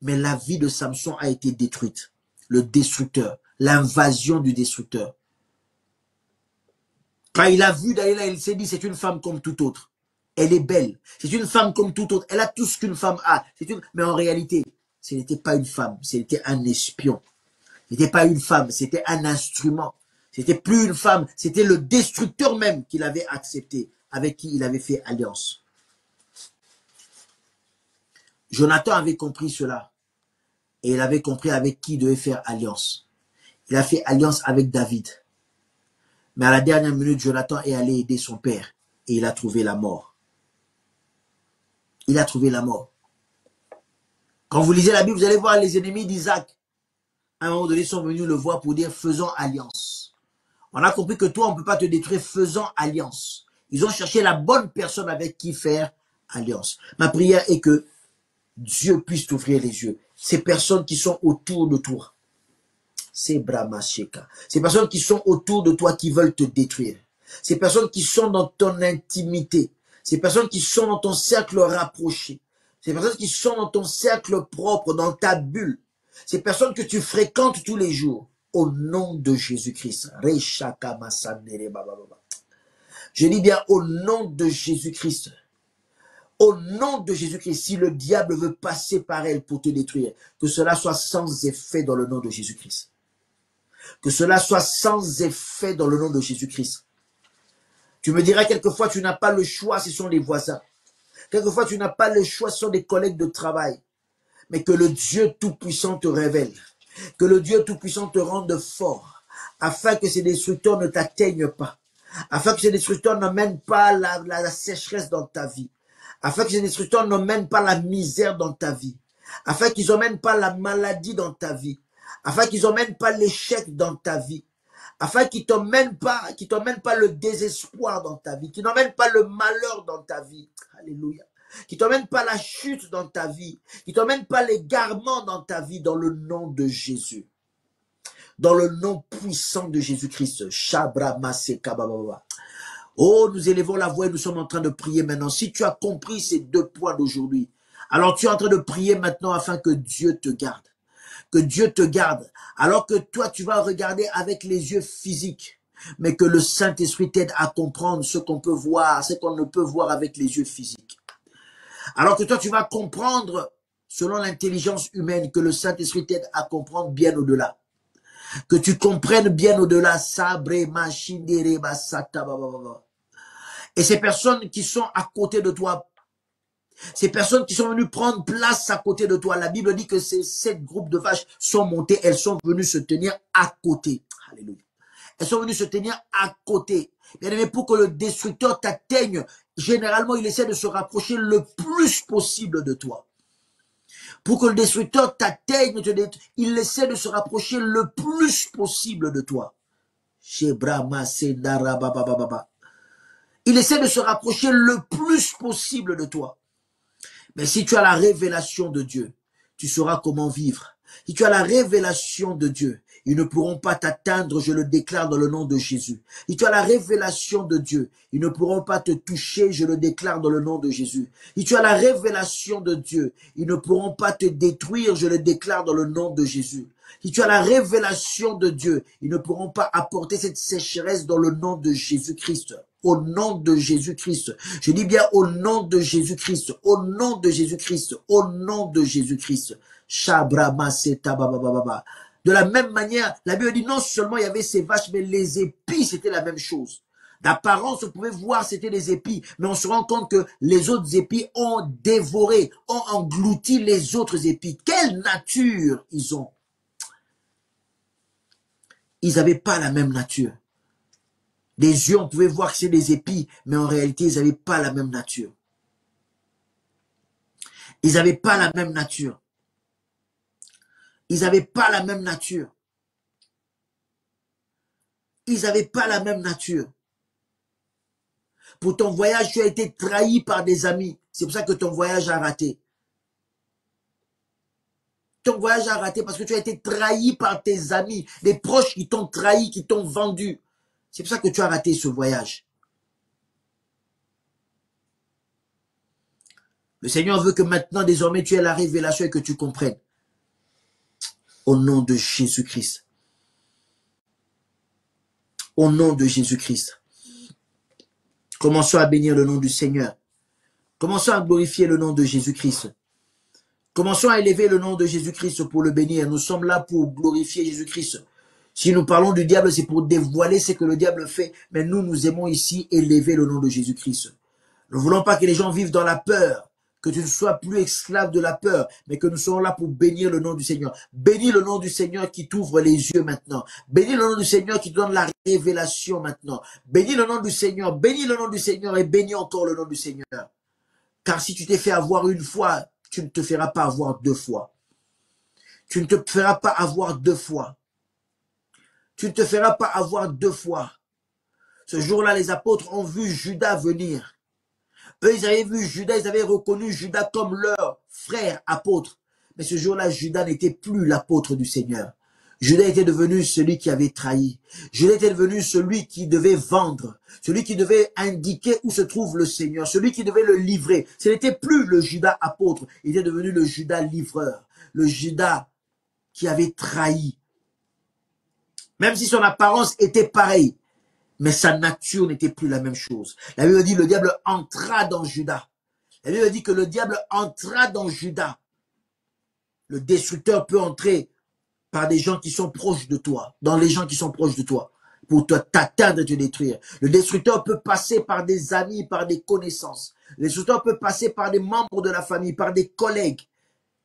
Mais la vie de Samson a été détruite. Le destructeur, l'invasion du destructeur. Quand il a vu Dalila, il s'est dit, c'est une femme comme toute autre. Elle est belle. C'est une femme comme toute autre. Elle a tout ce qu'une femme a. Mais en réalité, ce n'était pas une femme. C'était un espion. Ce n'était pas une femme. C'était un instrument. C'était plus une femme. C'était le destructeur même qu'il avait accepté, avec qui il avait fait alliance. Jonathan avait compris cela. Et il avait compris avec qui il devait faire alliance. Il a fait alliance avec David. Mais à la dernière minute, Jonathan est allé aider son père. Et il a trouvé la mort. Il a trouvé la mort. Quand vous lisez la Bible, vous allez voir les ennemis d'Isaac. À un moment donné, ils sont venus le voir pour dire, faisons alliance. On a compris que toi, on ne peut pas te détruire, faisons alliance. Ils ont cherché la bonne personne avec qui faire alliance. Ma prière est que Dieu puisse t'ouvrir les yeux. Ces personnes qui sont autour de toi. C'est Brahmasheka. Ces personnes qui sont autour de toi qui veulent te détruire. Ces personnes qui sont dans ton intimité. Ces personnes qui sont dans ton cercle rapproché. Ces personnes qui sont dans ton cercle propre, dans ta bulle. Ces personnes que tu fréquentes tous les jours. Au nom de Jésus-Christ. Je dis bien au nom de Jésus-Christ. Au nom de Jésus-Christ, si le diable veut passer par elle pour te détruire, que cela soit sans effet dans le nom de Jésus-Christ. Que cela soit sans effet dans le nom de Jésus-Christ. Tu me diras quelquefois, tu n'as pas le choix, ce sont les voisins. Quelquefois, tu n'as pas le choix, ce sont des collègues de travail. Mais que le Dieu Tout-Puissant te révèle. Que le Dieu Tout-Puissant te rende fort. Afin que ces destructeurs ne t'atteignent pas. Afin que ces destructeurs n'emmènent pas la sécheresse dans ta vie. Afin que ces destructeurs n'emmènent pas la misère dans ta vie. Afin qu'ils n'emmènent pas la maladie dans ta vie. Afin qu'ils n'emmènent pas l'échec dans ta vie. Afin qu'ils t'emmènent pas le désespoir dans ta vie. Qu'ils n'emmènent pas le malheur dans ta vie. Alléluia. Qui t'emmène pas la chute dans ta vie, qui t'emmène pas l'égarement dans ta vie, dans le nom de Jésus. Dans le nom puissant de Jésus-Christ. Oh, nous élevons la voix et nous sommes en train de prier maintenant. Si tu as compris ces 2 points d'aujourd'hui, alors tu es en train de prier maintenant afin que Dieu te garde. Que Dieu te garde. Alors que toi, tu vas regarder avec les yeux physiques. Mais que le Saint-Esprit t'aide à comprendre ce qu'on peut voir, ce qu'on ne peut voir avec les yeux physiques. Alors que toi, tu vas comprendre, selon l'intelligence humaine, que le Saint-Esprit t'aide à comprendre bien au-delà. Que tu comprennes bien au-delà. Et ces personnes qui sont à côté de toi, ces personnes qui sont venues prendre place à côté de toi, la Bible dit que ces 7 groupes de vaches sont montées, elles sont venues se tenir à côté. Alléluia. Elles sont venues se tenir à côté. Bien aimé, pour que le destructeur t'atteigne, généralement, il essaie de se rapprocher le plus possible de toi. Pour que le destructeur t'atteigne, il essaie de se rapprocher le plus possible de toi. Il essaie de se rapprocher le plus possible de toi. Mais si tu as la révélation de Dieu, tu sauras comment vivre. Si tu as la révélation de Dieu, ils ne pourront pas t'atteindre, je le déclare dans le nom de Jésus. Si tu as la révélation de Dieu, ils ne pourront pas te toucher, je le déclare dans le nom de Jésus. Si tu as la révélation de Dieu, ils ne pourront pas te détruire, je le déclare dans le nom de Jésus. Si tu as la révélation de Dieu, ils ne pourront pas apporter cette sécheresse dans le nom de Jésus-Christ. Au nom de Jésus-Christ. Je dis bien au nom de Jésus-Christ. Au nom de Jésus-Christ. Au nom de Jésus-Christ. De la même manière, la Bible dit non seulement il y avait ces vaches, mais les épis, c'était la même chose. D'apparence, on pouvait voir c'était des épis, mais on se rend compte que les autres épis ont dévoré, ont englouti les autres épis. Quelle nature ils ont? Ils n'avaient pas la même nature. Des yeux, on pouvait voir que c'est des épis, mais en réalité, ils n'avaient pas la même nature. Ils n'avaient pas la même nature. Ils n'avaient pas la même nature. Ils n'avaient pas la même nature. Pour ton voyage, tu as été trahi par des amis. C'est pour ça que ton voyage a raté. Ton voyage a raté parce que tu as été trahi par tes amis, des proches qui t'ont trahi, qui t'ont vendu. C'est pour ça que tu as raté ce voyage. Le Seigneur veut que maintenant, désormais, tu aies la révélation et que tu comprennes. Au nom de Jésus-Christ. Au nom de Jésus-Christ. Commençons à bénir le nom du Seigneur. Commençons à glorifier le nom de Jésus-Christ. Commençons à élever le nom de Jésus-Christ pour le bénir. Nous sommes là pour glorifier Jésus-Christ. Si nous parlons du diable, c'est pour dévoiler ce que le diable fait. Mais nous, nous aimons ici élever le nom de Jésus-Christ. Nous ne voulons pas que les gens vivent dans la peur, que tu ne sois plus esclave de la peur, mais que nous soyons là pour bénir le nom du Seigneur. Bénis le nom du Seigneur qui t'ouvre les yeux maintenant. Bénis le nom du Seigneur qui te donne la révélation maintenant. Bénis le nom du Seigneur et bénis encore le nom du Seigneur. Car si tu t'es fait avoir une fois, tu ne te feras pas avoir deux fois. Tu ne te feras pas avoir deux fois. Tu ne te feras pas avoir deux fois. Ce jour-là, les apôtres ont vu Judas venir. Eux, ils avaient vu Judas, ils avaient reconnu Judas comme leur frère apôtre. Mais ce jour-là, Judas n'était plus l'apôtre du Seigneur. Judas était devenu celui qui avait trahi. Judas était devenu celui qui devait vendre, celui qui devait indiquer où se trouve le Seigneur, celui qui devait le livrer. Ce n'était plus le Judas apôtre, il était devenu le Judas livreur, le Judas qui avait trahi. Même si son apparence était pareille, mais sa nature n'était plus la même chose. La Bible dit que le diable entra dans Judas. La Bible dit que le diable entra dans Judas. Le destructeur peut entrer par des gens qui sont proches de toi, dans les gens qui sont proches de toi, pour t'atteindre et te détruire. Le destructeur peut passer par des amis, par des connaissances. Le destructeur peut passer par des membres de la famille, par des collègues,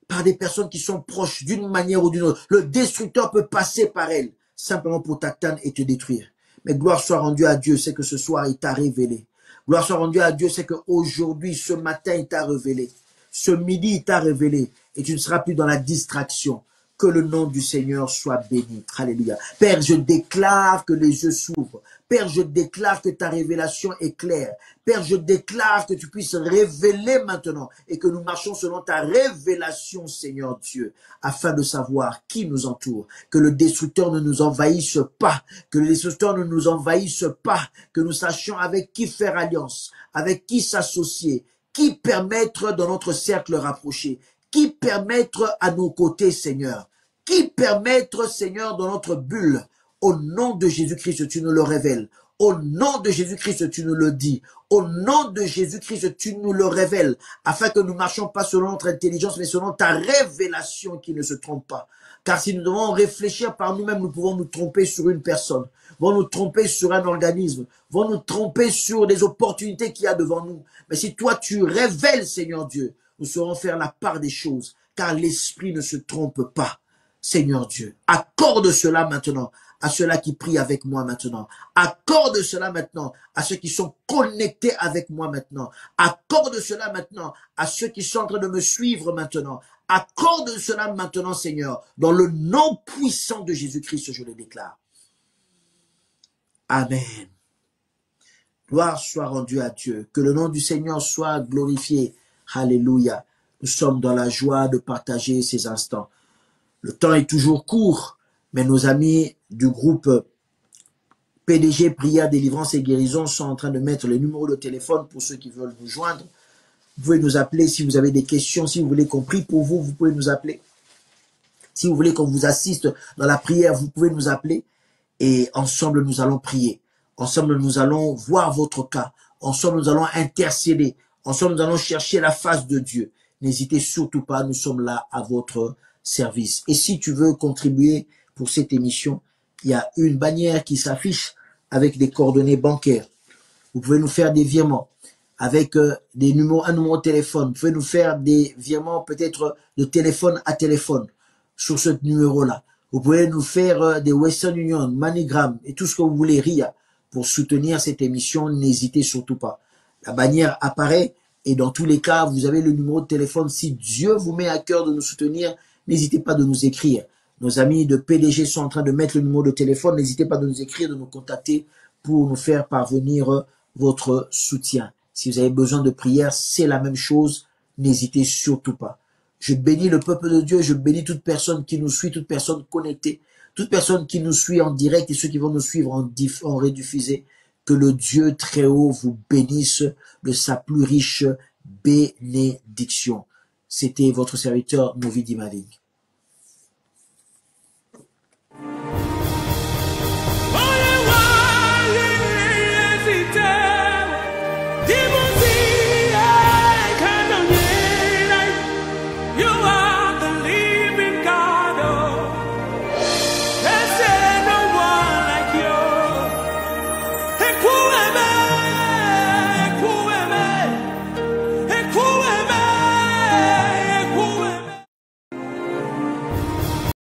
par des personnes qui sont proches d'une manière ou d'une autre. Le destructeur peut passer par elles, simplement pour t'atteindre et te détruire. Mais gloire soit rendue à Dieu, c'est que ce soir, il t'a révélé. Gloire soit rendue à Dieu, c'est qu'aujourd'hui, ce matin, il t'a révélé. Ce midi, il t'a révélé. Et tu ne seras plus dans la distraction. Que le nom du Seigneur soit béni. Alléluia. Père, je déclare que les yeux s'ouvrent. Père, je déclare que ta révélation est claire. Père, je déclare que tu puisses révéler maintenant et que nous marchons selon ta révélation, Seigneur Dieu, afin de savoir qui nous entoure. Que le destructeur ne nous envahisse pas. Que le destructeur ne nous envahisse pas. Que nous sachions avec qui faire alliance, avec qui s'associer, qui permettre dans notre cercle rapproché, qui permettre à nos côtés, Seigneur, qui permettre, Seigneur, dans notre bulle. Au nom de Jésus-Christ, tu nous le révèles. Au nom de Jésus-Christ, tu nous le dis. Au nom de Jésus-Christ, tu nous le révèles, afin que nous ne marchions pas selon notre intelligence, mais selon ta révélation qui ne se trompe pas. Car si nous devons réfléchir par nous-mêmes, nous pouvons nous tromper sur une personne, vont nous tromper sur un organisme, vont nous tromper sur des opportunités qu'il y a devant nous. Mais si toi, tu révèles, Seigneur Dieu, nous saurons faire la part des choses, car l'esprit ne se trompe pas. Seigneur Dieu, accorde cela maintenant à ceux-là qui prient avec moi maintenant. Accorde cela maintenant à ceux qui sont connectés avec moi maintenant. Accorde cela maintenant à ceux qui sont en train de me suivre maintenant. Accorde cela maintenant, Seigneur, dans le nom puissant de Jésus-Christ, je le déclare. Amen. Gloire soit rendue à Dieu. Que le nom du Seigneur soit glorifié. Alléluia. Nous sommes dans la joie de partager ces instants. Le temps est toujours court, mais nos amis du groupe PDG, Prière, Délivrance et Guérison sont en train de mettre les numéros de téléphone pour ceux qui veulent nous joindre. Vous pouvez nous appeler si vous avez des questions, si vous voulez qu'on prie pour vous, vous pouvez nous appeler. Si vous voulez qu'on vous assiste dans la prière, vous pouvez nous appeler et ensemble nous allons prier. Ensemble nous allons voir votre cas. Ensemble nous allons intercéder. Ensemble nous allons chercher la face de Dieu. N'hésitez surtout pas, nous sommes là à votre service. Et si tu veux contribuer pour cette émission, il y a une bannière qui s'affiche avec des coordonnées bancaires. Vous pouvez nous faire des virements avec des numéros, un numéro de téléphone. Vous pouvez nous faire des virements peut-être de téléphone à téléphone sur ce numéro-là. Vous pouvez nous faire des Western Union, MoneyGram et tout ce que vous voulez, RIA, pour soutenir cette émission. N'hésitez surtout pas. La bannière apparaît et dans tous les cas, vous avez le numéro de téléphone. Si Dieu vous met à cœur de nous soutenir, n'hésitez pas de nous écrire. Nos amis de PDG sont en train de mettre le numéro de téléphone. N'hésitez pas de nous écrire, de nous contacter pour nous faire parvenir votre soutien. Si vous avez besoin de prière, c'est la même chose. N'hésitez surtout pas. Je bénis le peuple de Dieu. Je bénis toute personne qui nous suit, toute personne connectée, toute personne qui nous suit en direct et ceux qui vont nous suivre en rediffusé. Que le Dieu très haut vous bénisse de sa plus riche bénédiction. C'était votre serviteur Movidi Maving.